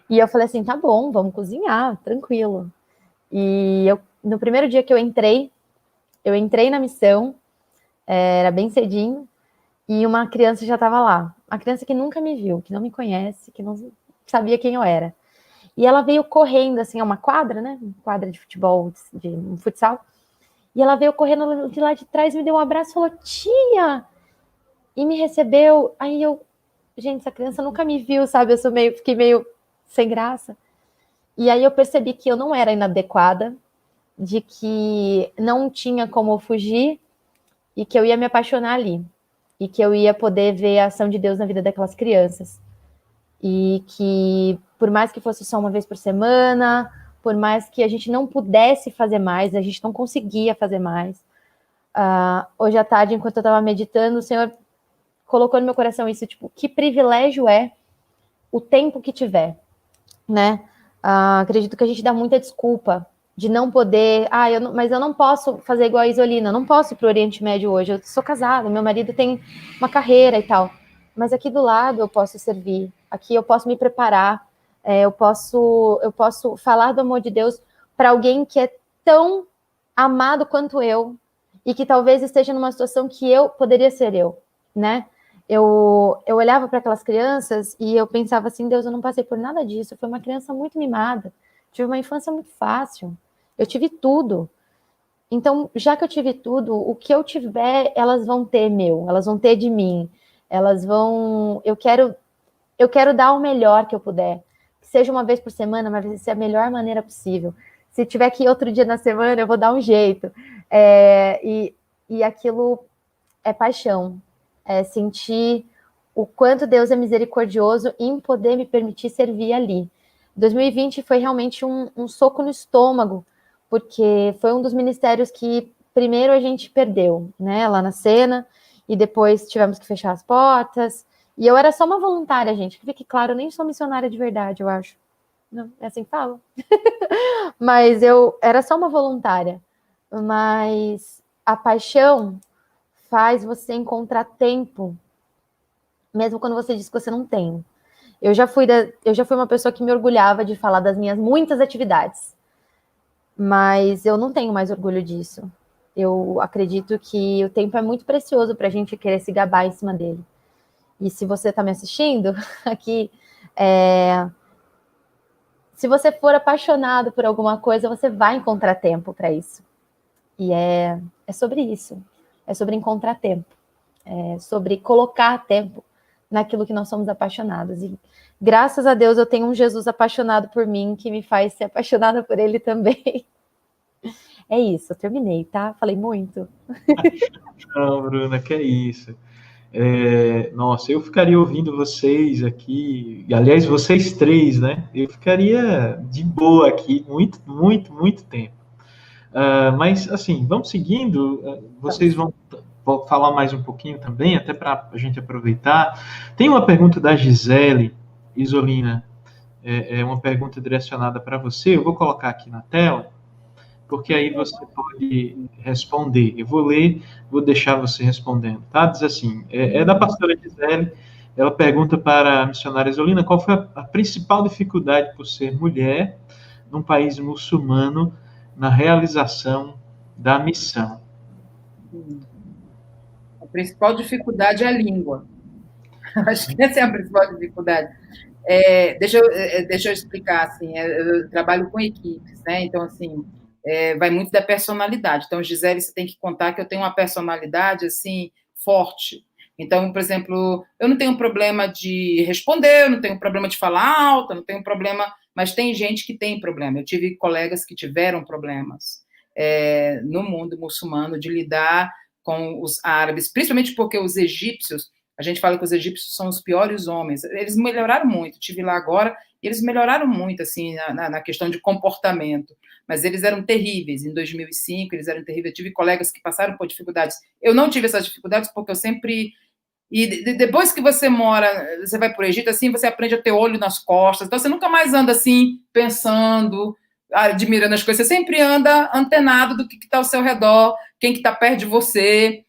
E eu falei assim, tá bom, vamos cozinhar, tranquilo. E no primeiro dia que eu entrei na missão, era bem cedinho, e uma criança já estava lá. Uma criança que nunca me viu, que não me conhece, que não sabia quem eu era. E ela veio correndo, assim, é uma quadra, né? Uma quadra de futebol, de um futsal. E ela veio correndo de lá de trás, me deu um abraço e falou, tia! E me recebeu. Aí gente, essa criança nunca me viu, sabe? Fiquei meio sem graça. E aí eu percebi que eu não era inadequada, de que não tinha como fugir e que eu ia me apaixonar ali. E que eu ia poder ver a ação de Deus na vida daquelas crianças. E que, por mais que fosse só uma vez por semana, por mais que a gente não pudesse fazer mais, a gente não conseguia fazer mais. Hoje à tarde, enquanto eu estava meditando, o Senhor colocou no meu coração isso, tipo, que privilégio é o tempo que tiver, né? Acredito que a gente dá muita desculpa de não poder, mas eu não posso fazer igual a Isolina, eu não posso ir para o Oriente Médio hoje, eu sou casada, meu marido tem uma carreira e tal, mas aqui do lado eu posso servir, aqui eu posso me preparar, eu posso falar do amor de Deus para alguém que é tão amado quanto eu, e que talvez esteja numa situação que eu poderia ser eu, né? Eu olhava para aquelas crianças e eu pensava assim, Deus, eu não passei por nada disso, eu fui uma criança muito mimada, tive uma infância muito fácil, eu tive tudo. Então, já que eu tive tudo, o que eu tiver, elas vão ter meu, elas vão ter de mim, eu quero dar o melhor que eu puder, que seja uma vez por semana, mas vai ser a melhor maneira possível. Se tiver que ir outro dia na semana, eu vou dar um jeito. E aquilo é paixão. É sentir o quanto Deus é misericordioso em poder me permitir servir ali. 2020 foi realmente um soco no estômago, porque foi um dos ministérios que primeiro a gente perdeu, né, lá na cena, e depois tivemos que fechar as portas, e eu era só uma voluntária, gente, que fique claro, eu nem sou missionária de verdade, eu acho. Não, é assim que fala? Mas eu era só uma voluntária, mas a paixão faz você encontrar tempo, mesmo quando você diz que você não tem. Eu já fui uma pessoa que me orgulhava de falar das minhas muitas atividades, mas eu não tenho mais orgulho disso. Eu acredito que o tempo é muito precioso para a gente querer se gabar em cima dele. E se você está me assistindo aqui, se você for apaixonado por alguma coisa, você vai encontrar tempo para isso. E é sobre isso. É sobre encontrar tempo. É sobre colocar tempo naquilo que nós somos apaixonados. E graças a Deus eu tenho um Jesus apaixonado por mim, que me faz ser apaixonada por ele também. É isso, eu terminei, tá? Falei muito. Não, Bruna, que é isso. Nossa, eu ficaria ouvindo vocês aqui, e, aliás, vocês três, né? Eu ficaria de boa aqui muito, muito, muito tempo. Mas, assim, vamos seguindo, vocês vou falar mais um pouquinho também, até para a gente aproveitar. Tem uma pergunta da Gisele Isolina, é uma pergunta direcionada para você, eu vou colocar aqui na tela, porque aí você pode responder. Eu vou ler, vou deixar você respondendo, tá? Diz assim, é da pastora Gisele, ela pergunta para a missionária Isolina qual foi a principal dificuldade por ser mulher num país muçulmano na realização da missão. A principal dificuldade é a língua. Acho que essa é a principal dificuldade. Deixa eu explicar, assim, eu trabalho com equipes, né? Então, assim, vai muito da personalidade. Então, Gisele, você tem que contar que eu tenho uma personalidade, assim, forte. Então, por exemplo, eu não tenho problema de responder, eu não tenho problema de falar alto, eu não tenho problema, mas tem gente que tem problema. Eu tive colegas que tiveram problemas. no mundo muçulmano, de lidar com os árabes, principalmente porque os egípcios, a gente fala que os egípcios são os piores homens, eles melhoraram muito, estive lá agora, e eles melhoraram muito, assim, na questão de comportamento, mas eles eram terríveis, em 2005, eles eram terríveis, eu tive colegas que passaram por dificuldades, eu não tive essas dificuldades porque eu sempre... E depois que você vai para o Egito, assim, você aprende a ter olho nas costas, então você nunca mais anda assim, pensando, admirando as coisas, você sempre anda antenado do que está ao seu redor, quem que está perto de você,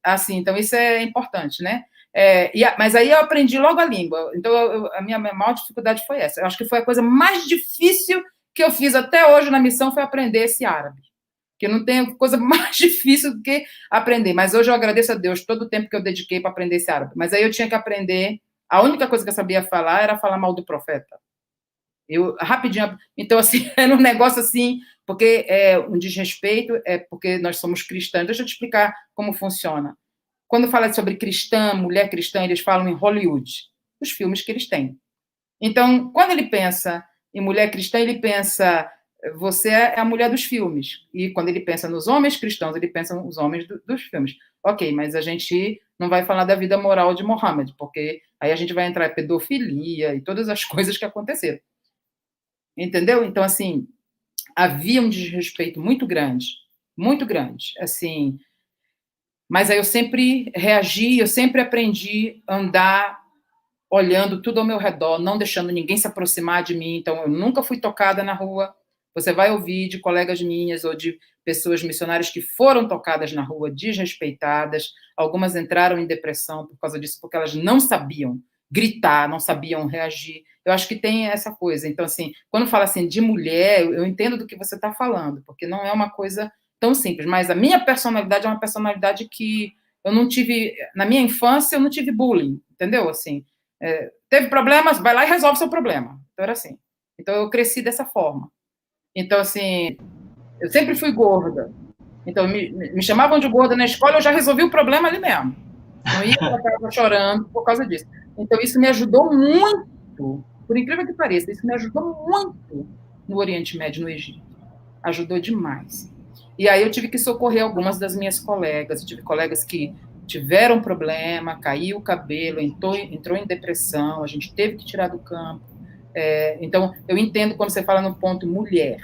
assim, então isso é importante, né? Mas aí eu aprendi logo a língua, então a minha maior dificuldade foi essa, eu acho que foi a coisa mais difícil que eu fiz até hoje na missão, foi aprender esse árabe. Que não tem coisa mais difícil do que aprender. Mas hoje eu agradeço a Deus todo o tempo que eu dediquei para aprender esse árabe. Mas aí eu tinha que aprender... A única coisa que eu sabia falar era falar mal do profeta. Eu, rapidinho... Então, assim, era um negócio assim, porque é um desrespeito, porque nós somos cristãos. Deixa eu te explicar como funciona. Quando fala sobre cristã, mulher cristã, eles falam em Hollywood, os filmes que eles têm. Então, quando ele pensa em mulher cristã, ele pensa... Você é a mulher dos filmes. E quando ele pensa nos homens cristãos, ele pensa nos homens dos filmes. Ok, mas a gente não vai falar da vida moral de Mohammed, porque aí a gente vai entrar em pedofilia e todas as coisas que aconteceram. Entendeu? Então, assim, havia um desrespeito muito grande, assim. Mas aí eu sempre reagi, eu sempre aprendi a andar olhando tudo ao meu redor, não deixando ninguém se aproximar de mim. Então, eu nunca fui tocada na rua. Você vai ouvir de colegas minhas ou de pessoas missionárias que foram tocadas na rua, desrespeitadas. Algumas entraram em depressão por causa disso, porque elas não sabiam gritar, não sabiam reagir. Eu acho que tem essa coisa. Então, assim, quando fala assim de mulher, eu entendo do que você está falando, porque não é uma coisa tão simples. Mas a minha personalidade é uma personalidade que eu não tive... Na minha infância, eu não tive bullying, entendeu? Assim, teve problemas, vai lá e resolve seu problema. Então, era assim. Então, eu cresci dessa forma. Então, assim, eu sempre fui gorda. Então, me chamavam de gorda na escola, eu já resolvi o problema ali mesmo. Não ia para casa chorando por causa disso. Então, isso me ajudou muito, por incrível que pareça, isso me ajudou muito no Oriente Médio, no Egito. Ajudou demais. E aí eu tive que socorrer algumas das minhas colegas. Eu tive colegas que tiveram problema, caiu o cabelo, entrou em depressão, a gente teve que tirar do campo. Então, eu entendo quando você fala no ponto mulher.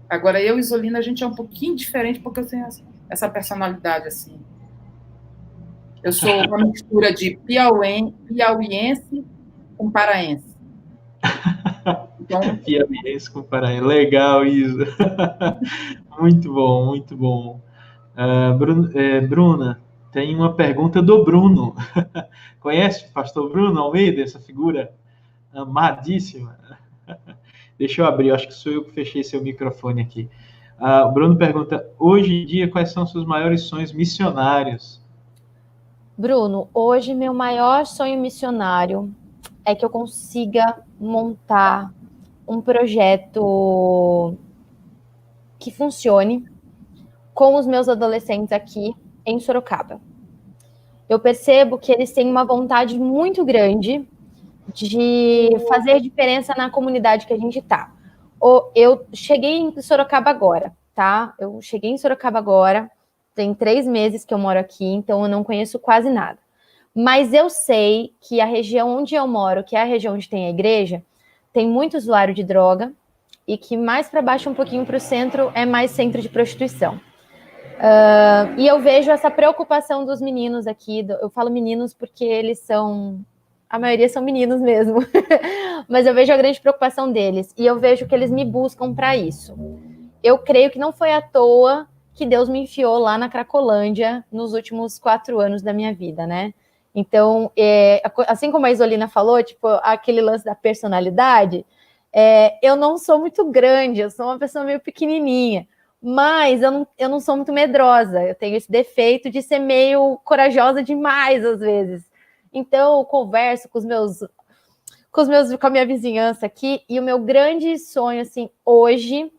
Agora, eu e Zolina, a gente é um pouquinho diferente, porque eu tenho essa personalidade, assim. Eu sou uma mistura de piauiense com paraense. Então... Piauiense com paraense. Legal isso. Muito bom, muito bom. Bruna, tem uma pergunta do Bruno. Conhece o pastor Bruno Almeida, essa figura amadíssima? Deixa eu abrir, acho que sou eu que fechei seu microfone aqui. O Bruno pergunta, hoje em dia, quais são os seus maiores sonhos missionários? Bruno, hoje meu maior sonho missionário é que eu consiga montar um projeto que funcione com os meus adolescentes aqui em Sorocaba. Eu percebo que eles têm uma vontade muito grande de fazer diferença na comunidade que a gente está. Eu cheguei em Sorocaba agora, tá? Eu cheguei em Sorocaba agora, tem 3 meses que eu moro aqui, então eu não conheço quase nada. Mas eu sei que a região onde eu moro, que é a região onde tem a igreja, tem muito usuário de droga, e que mais para baixo, um pouquinho para o centro, é mais centro de prostituição. E eu vejo essa preocupação dos meninos aqui, eu falo meninos porque eles são... A maioria são meninos mesmo, mas eu vejo a grande preocupação deles, e eu vejo que eles me buscam para isso. Eu creio que não foi à toa que Deus me enfiou lá na Cracolândia nos últimos 4 anos da minha vida, né? Então, assim como a Isolina falou, tipo, aquele lance da personalidade, eu não sou muito grande, eu sou uma pessoa meio pequenininha, mas eu não sou muito medrosa, eu tenho esse defeito de ser meio corajosa demais, às vezes. Então, eu converso com a minha vizinhança aqui, e o meu grande sonho, assim, hoje,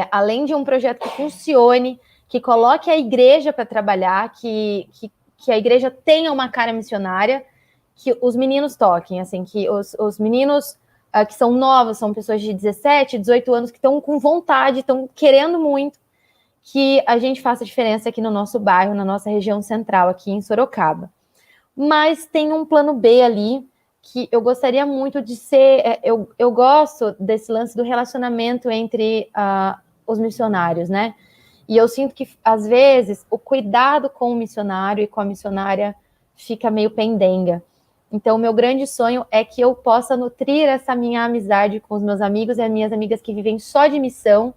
além de um projeto que funcione, que coloque a igreja para trabalhar, que a igreja tenha uma cara missionária, que os meninos toquem, assim, que os meninos que são novos, são pessoas de 17, 18 anos, que estão com vontade, estão querendo muito, que a gente faça diferença aqui no nosso bairro, na nossa região central, aqui em Sorocaba. Mas tem um plano B ali, que eu gostaria muito de ser... Eu gosto desse lance do relacionamento entre os missionários, né? E eu sinto que, às vezes, o cuidado com o missionário e com a missionária fica meio pendenga. Então, o meu grande sonho é que eu possa nutrir essa minha amizade com os meus amigos e as minhas amigas que vivem só de missão,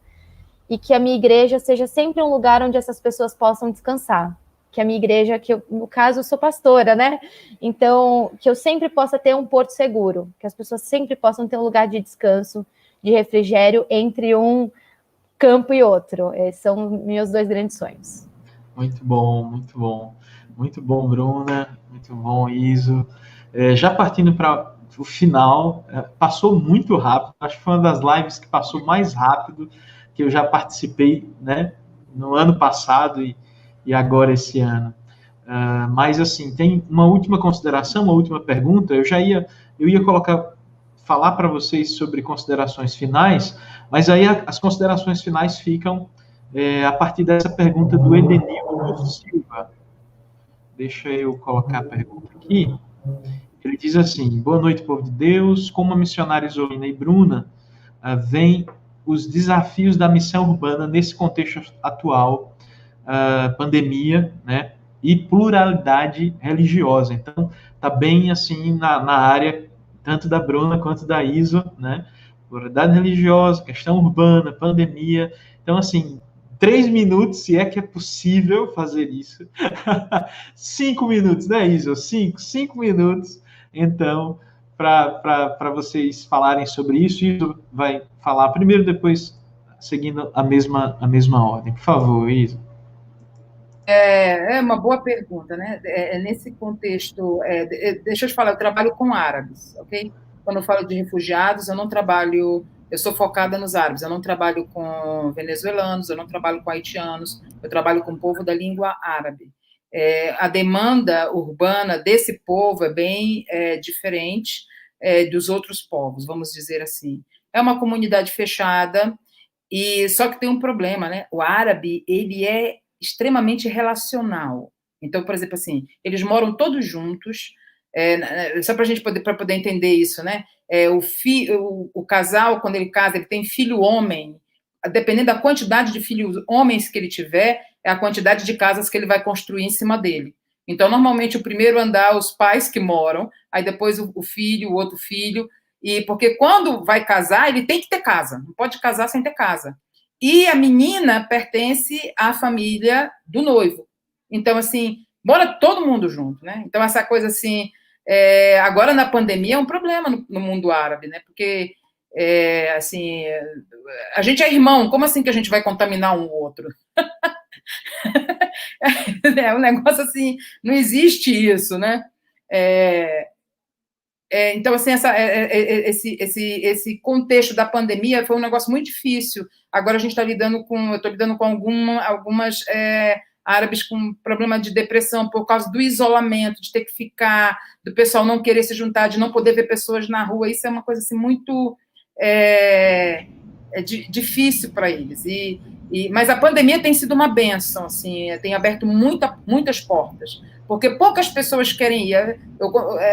e que a minha igreja seja sempre um lugar onde essas pessoas possam descansar. Que a minha igreja, que eu, no caso, eu sou pastora, né? Então, que eu sempre possa ter um porto seguro, que as pessoas sempre possam ter um lugar de descanso, de refrigério entre um campo e outro. Esses são meus 2 grandes sonhos. Muito bom, muito bom. Muito bom, Bruna. Muito bom, Iso. Já partindo para o final, passou muito rápido. Acho que foi uma das lives que passou mais rápido que eu já participei, né? No ano passado e agora esse ano. Mas, assim, tem uma última consideração, uma última pergunta. Eu ia falar para vocês sobre considerações finais, mas aí as considerações finais ficam a partir dessa pergunta do Edenildo Silva. Deixa eu colocar a pergunta aqui. Ele diz assim: boa noite, povo de Deus. Como a missionária Isolina e Bruna veem os desafios da missão urbana nesse contexto atual, pandemia, né, e pluralidade religiosa. Então, está bem assim na área tanto da Bruna quanto da Iso, né? Pluralidade religiosa, questão urbana, pandemia. Então, assim, 3 minutos, se é que é possível fazer isso. 5 minutos, né, Iso? 5 minutos. Então, para vocês falarem sobre isso, Iso vai falar primeiro, depois seguindo a mesma ordem. Por favor, Iso. É uma boa pergunta, né? Nesse contexto, deixa eu te falar, eu trabalho com árabes, ok? Quando eu falo de refugiados, eu sou focada nos árabes, eu não trabalho com venezuelanos, eu não trabalho com haitianos, eu trabalho com o povo da língua árabe. A demanda urbana desse povo é bem diferente dos outros povos, vamos dizer assim. É uma comunidade fechada, e só que tem um problema, né? O árabe, ele é extremamente relacional. Então, por exemplo, assim, eles moram todos juntos, só para a gente poder entender isso, né? O casal, quando ele casa, ele tem filho homem, dependendo da quantidade de filhos homens que ele tiver, é a quantidade de casas que ele vai construir em cima dele. Então, normalmente, o primeiro andar, os pais que moram, aí depois o filho, o outro filho, porque quando vai casar, ele tem que ter casa, não pode casar sem ter casa. E a menina pertence à família do noivo. Então, assim, bora todo mundo junto, né? Então, essa coisa assim, agora na pandemia é um problema no mundo árabe, né? Porque, assim, a gente é irmão, como assim que a gente vai contaminar um outro? É um negócio assim, não existe isso, né? Então, assim, esse contexto da pandemia foi um negócio muito difícil. Agora eu estou lidando com algumas árabes com problema de depressão por causa do isolamento, de ter que ficar, do pessoal não querer se juntar, de não poder ver pessoas na rua. Isso é uma coisa assim, muito difícil para eles. Mas a pandemia tem sido uma bênção, assim, tem aberto muitas portas, porque poucas pessoas querem ir.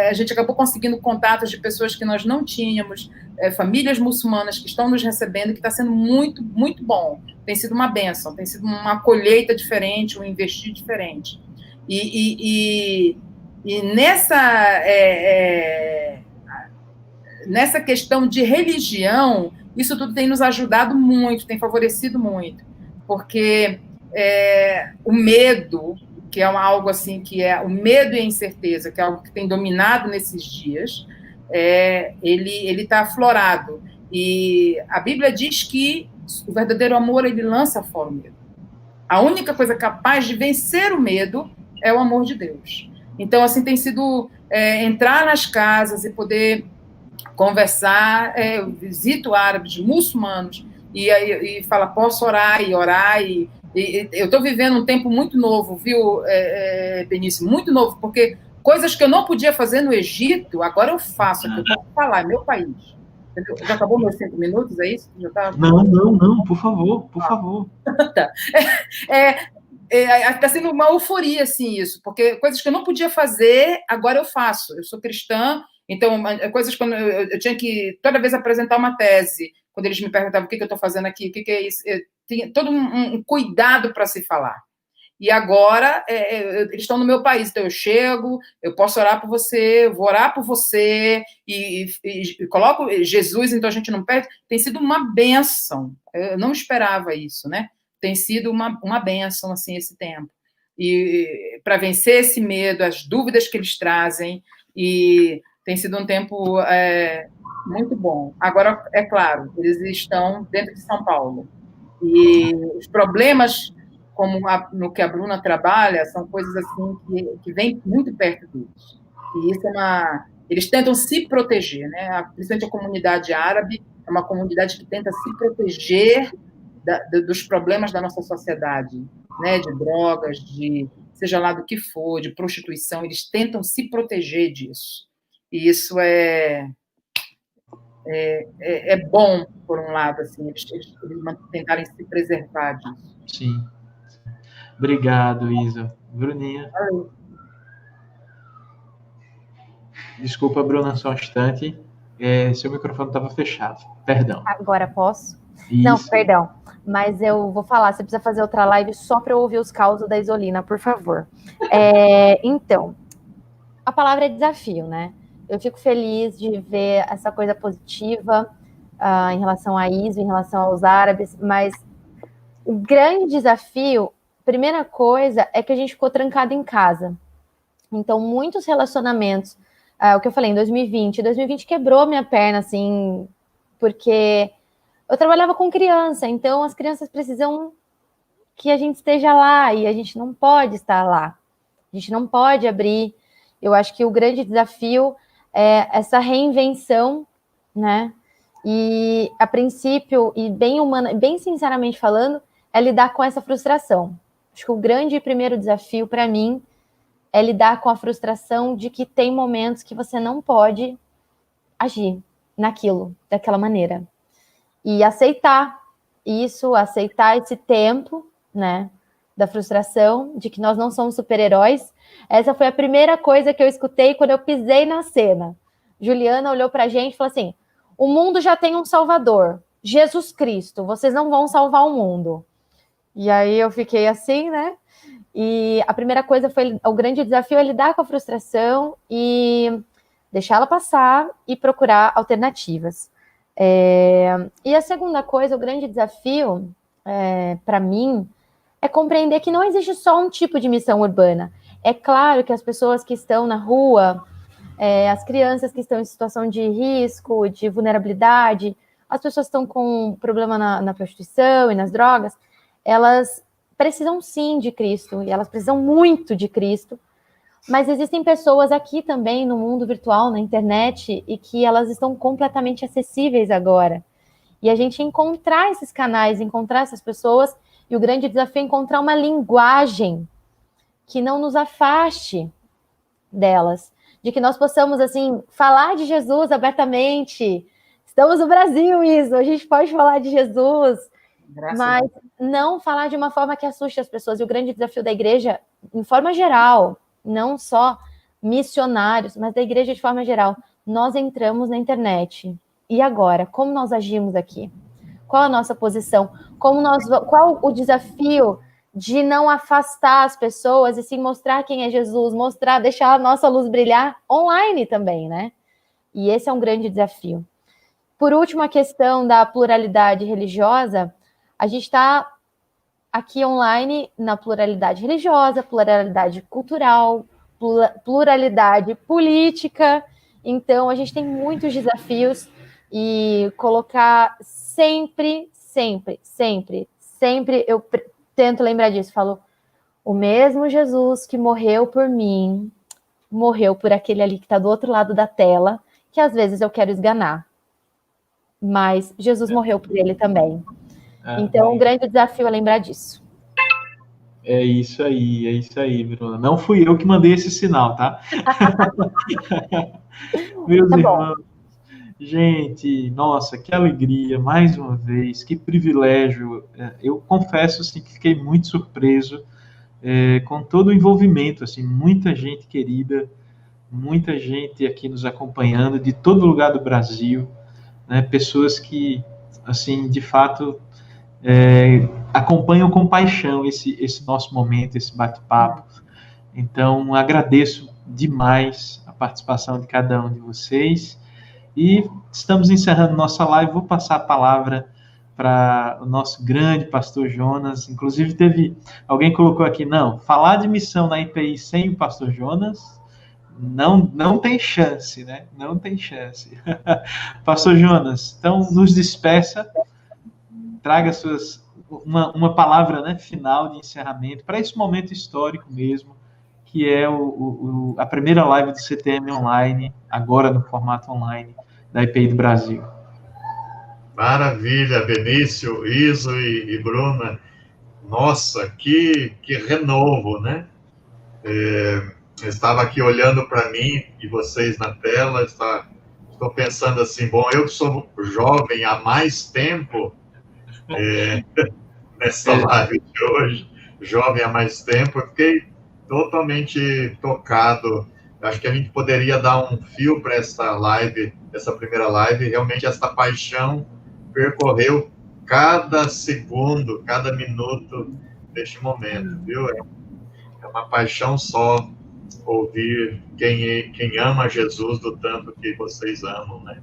A gente acabou conseguindo contatos de pessoas que nós não tínhamos, famílias muçulmanas que estão nos recebendo, que está sendo muito, muito bom. Tem sido uma bênção, tem sido uma colheita diferente, um investir diferente. E nessa questão de religião, isso tudo tem nos ajudado muito, tem favorecido muito, porque o medo, que é algo assim, que é o medo e a incerteza, que é algo que tem dominado nesses dias, ele está aflorado. E a Bíblia diz que o verdadeiro amor, ele lança fora o medo. A única coisa capaz de vencer o medo é o amor de Deus. Então, assim, tem sido entrar nas casas e poder conversar. Eu visito árabes, muçulmanos, e fala, posso orar, e eu estou vivendo um tempo muito novo, viu, Benício? Muito novo, porque coisas que eu não podia fazer no Egito, agora eu faço, aqui eu posso falar, é meu país. Já acabou meus 5 minutos, é isso? Já tá... Não, por favor. Tá. Está sendo uma euforia, assim, isso, porque coisas que eu não podia fazer, agora eu faço. Eu sou cristã, então, coisas quando eu tinha que, toda vez, apresentar uma tese, quando eles me perguntavam o que eu estou fazendo aqui, o que é isso, eu tinha todo um cuidado para se falar. E agora, eles estão no meu país, então eu chego, eu posso orar por você, vou orar por você, e coloco Jesus, então a gente não perde. Tem sido uma bênção. Eu não esperava isso, né? Tem sido uma bênção, assim, esse tempo. E para vencer esse medo, as dúvidas que eles trazem, e tem sido um tempo muito bom. Agora, é claro, eles estão dentro de São Paulo. E os problemas, como no que a Bruna trabalha, são coisas assim que vêm muito perto deles. E isso eles tentam se proteger, né? Principalmente a comunidade árabe é uma comunidade que tenta se proteger dos problemas da nossa sociedade, né? De drogas, seja lá do que for, de prostituição, eles tentam se proteger disso. E isso é bom, por um lado, assim, eles tentarem se preservar disso. Sim. Obrigado, Isa. Bruninha. Desculpa, Bruna, só um instante. Seu microfone estava fechado. Perdão. Agora posso? Isso. Não, perdão. Mas eu vou falar, você precisa fazer outra live só para eu ouvir os causos da Isolina, por favor. Então, a palavra é desafio, né? Eu fico feliz de ver essa coisa positiva em relação a ISO, em relação aos árabes, mas o grande desafio, primeira coisa, é que a gente ficou trancado em casa. Então, muitos relacionamentos, o que eu falei, em 2020 quebrou minha perna, assim, porque eu trabalhava com criança, então as crianças precisam que a gente esteja lá, e a gente não pode estar lá. A gente não pode abrir. Eu acho que o grande desafio é essa reinvenção, né? E, a princípio, e bem sinceramente falando, é lidar com essa frustração. Acho que o grande primeiro desafio para mim é lidar com a frustração de que tem momentos que você não pode agir naquilo, daquela maneira. E aceitar isso, aceitar esse tempo, né, da frustração, de que nós não somos super-heróis. Essa foi a primeira coisa que eu escutei quando eu pisei na cena. Juliana olhou pra gente e falou assim, o mundo já tem um salvador, Jesus Cristo, vocês não vão salvar o mundo. E aí eu fiquei assim, né? E a primeira coisa foi, o grande desafio é lidar com a frustração e deixá-la passar e procurar alternativas. E a segunda coisa, o grande desafio, para mim, é compreender que não existe só um tipo de missão urbana. É claro que as pessoas que estão na rua, as crianças que estão em situação de risco, de vulnerabilidade, as pessoas que estão com problema na prostituição e nas drogas, elas precisam sim de Cristo, e elas precisam muito de Cristo, mas existem pessoas aqui também no mundo virtual, na internet, e que elas estão completamente acessíveis agora. E a gente encontrar esses canais, encontrar essas pessoas, e o grande desafio é encontrar uma linguagem que não nos afaste delas, de que nós possamos, assim, falar de Jesus abertamente. Estamos no Brasil, isso, a gente pode falar de Jesus, mas não falar de uma forma que assuste as pessoas. E o grande desafio da igreja, em forma geral, não só missionários, mas da igreja de forma geral, nós entramos na internet. E agora, como nós agimos aqui? Qual a nossa posição? Qual o desafio de não afastar as pessoas e sim mostrar quem é Jesus, deixar a nossa luz brilhar online também, né? E esse é um grande desafio. Por último, a questão da pluralidade religiosa, a gente está aqui online na pluralidade religiosa, pluralidade cultural, pluralidade política. Então, a gente tem muitos desafios e colocar sempre, eu tento lembrar disso, falo, o mesmo Jesus que morreu por mim, morreu por aquele ali que está do outro lado da tela, que às vezes eu quero esganar. Mas Jesus morreu por ele também. Então, o grande desafio é lembrar disso. É isso aí, Bruna. Não fui eu que mandei esse sinal, tá? Meus irmãos, Gente, nossa, que alegria, mais uma vez, que privilégio. Eu confesso assim, que fiquei muito surpreso com todo o envolvimento, assim, muita gente querida, muita gente aqui nos acompanhando, de todo lugar do Brasil, né, pessoas que, assim, de fato, acompanham com paixão esse nosso momento, esse bate-papo. Então, agradeço demais a participação de cada um de vocês. E estamos encerrando nossa live. Vou passar a palavra para o nosso grande pastor Jonas. Inclusive, alguém colocou aqui, não, falar de missão na IPI sem o pastor Jonas não tem chance, né? Não tem chance. Pastor Jonas, então nos despeça, traga uma palavra, né, final de encerramento para esse momento histórico mesmo, que é a primeira live do CTM online, agora no formato online, da IPI do Brasil. Maravilha, Benício, Iso e Bruna. Nossa, que renovo, né? Eu estava aqui olhando para mim e vocês na tela, estou pensando assim, bom, eu que sou jovem há mais tempo nessa live de hoje, jovem há mais tempo, eu fiquei totalmente tocado. Acho que a gente poderia dar um fio para essa live, essa primeira live, realmente essa paixão percorreu cada segundo, cada minuto deste momento, viu? É uma paixão só ouvir quem ama Jesus do tanto que vocês amam, né?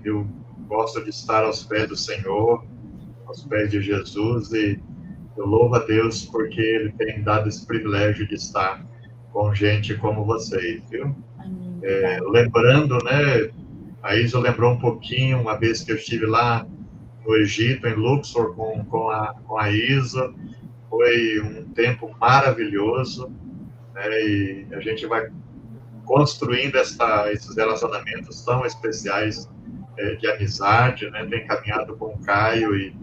Eu gosto de estar aos pés do Senhor, aos pés de Jesus, e eu louvo a Deus porque Ele tem dado esse privilégio de estar com gente como vocês, viu? Lembrando, né? A Isa lembrou um pouquinho, uma vez que eu estive lá no Egito, em Luxor, com a Isa, foi um tempo maravilhoso, né? E a gente vai construindo esses relacionamentos tão especiais de amizade, né? Tem caminhado com o Caio e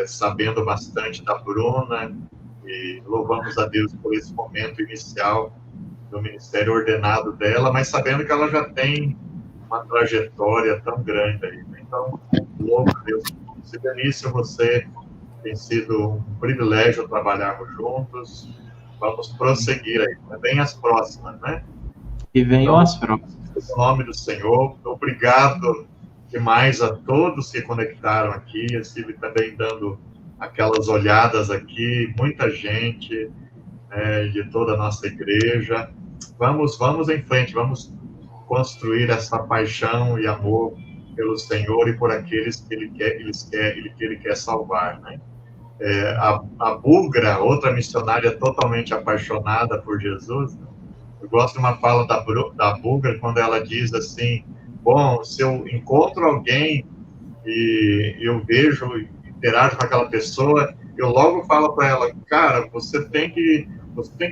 sabendo bastante da Bruna, e louvamos a Deus por esse momento inicial do ministério ordenado dela, mas sabendo que ela já tem uma trajetória tão grande aí, né? Então, louvo a Deus. Se Benício, você tem sido um privilégio trabalharmos juntos, vamos prosseguir aí, também as próximas, né? E venham as próximas. Em nome do Senhor, obrigado demais a todos que conectaram aqui, eu estive também dando aquelas olhadas aqui, muita gente de toda a nossa igreja. Vamos em frente, vamos construir essa paixão e amor pelo Senhor e por aqueles que Ele quer salvar, né? A Bugra, outra missionária totalmente apaixonada por Jesus, né? Eu gosto de uma fala da Bugra, quando ela diz assim, bom, se eu encontro alguém e eu vejo, interajo com aquela pessoa, eu logo falo para ela, cara, você tem que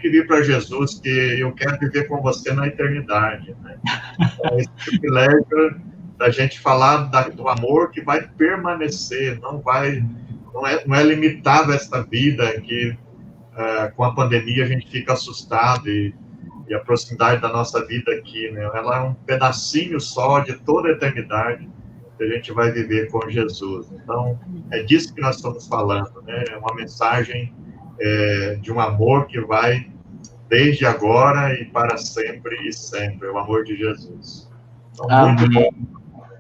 vir para Jesus, que eu quero viver com você na eternidade, né? Então, esse privilégio da gente falar do amor que vai permanecer, não é limitado a esta vida que com a pandemia a gente fica assustado e a proximidade da nossa vida aqui, né? Ela é um pedacinho só de toda a eternidade que a gente vai viver com Jesus. Então, é disso que nós estamos falando, né? É uma mensagem de um amor que vai desde agora e para sempre e sempre, o amor de Jesus. Então, muito bom.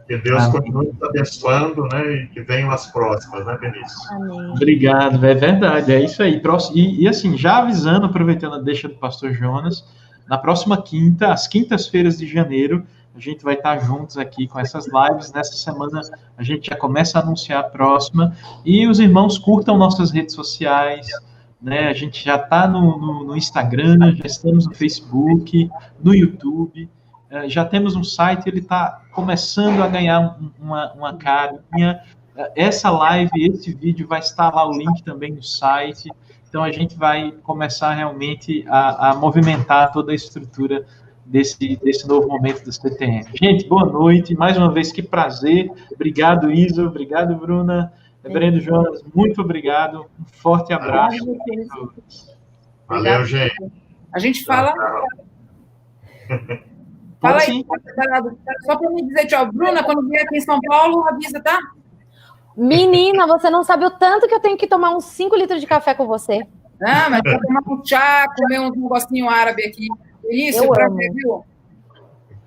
Que Deus continue nos abençoando, né? E que venham as próximas, né, Benício? Amém. Obrigado, é verdade, é isso aí. E assim, já avisando, aproveitando a deixa do pastor Jonas, na próxima quinta, às quintas-feiras de janeiro, a gente vai estar juntos aqui com essas lives. Nessa semana a gente já começa a anunciar a próxima. E os irmãos curtam nossas redes sociais, né? A gente já está no Instagram, já estamos no Facebook, no YouTube, já temos um site, ele está começando a ganhar uma carinha. Essa live, esse vídeo vai estar lá, o link também no site. Então, a gente vai começar realmente a movimentar toda a estrutura desse novo momento do CTM. Gente, boa noite. Mais uma vez, que prazer. Obrigado, Isa. Obrigado, Bruna. Reverendo Jonas, muito obrigado. Um forte abraço. Valeu, gente. A gente fala... Fala Pode aí, sim. só para me dizer tchau. Bruna, quando vier aqui em São Paulo, avisa, tá? Menina, você não sabe o tanto que eu tenho que tomar uns 5 litros de café com você. Ah, mas vou tomar um chá, comer um negocinho árabe aqui. Isso, Eu prazer, amo. viu?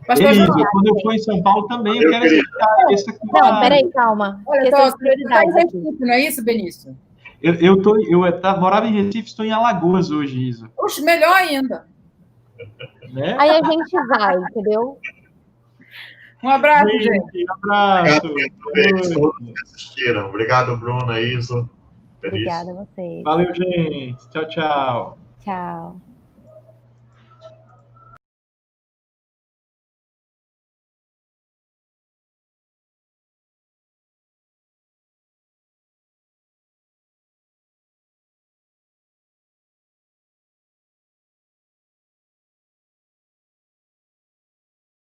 Pastor Elisa, João, quando eu for em São Paulo também, eu quero querido. aceitar essa aqui. Não, peraí, calma. olha, Questão de você tá prioridades em aqui. Recife, não é isso, Benício? Morava em Recife, estou em Alagoas hoje, Isa. Oxe, melhor ainda. Né? Aí a gente vai, entendeu? Um abraço, gente. Gente, abraço. Obrigado, todos que assistiram. Obrigado, Bruna, Isa. Feliz. Obrigada a vocês. Valeu, gente. Tchau, tchau. Tchau.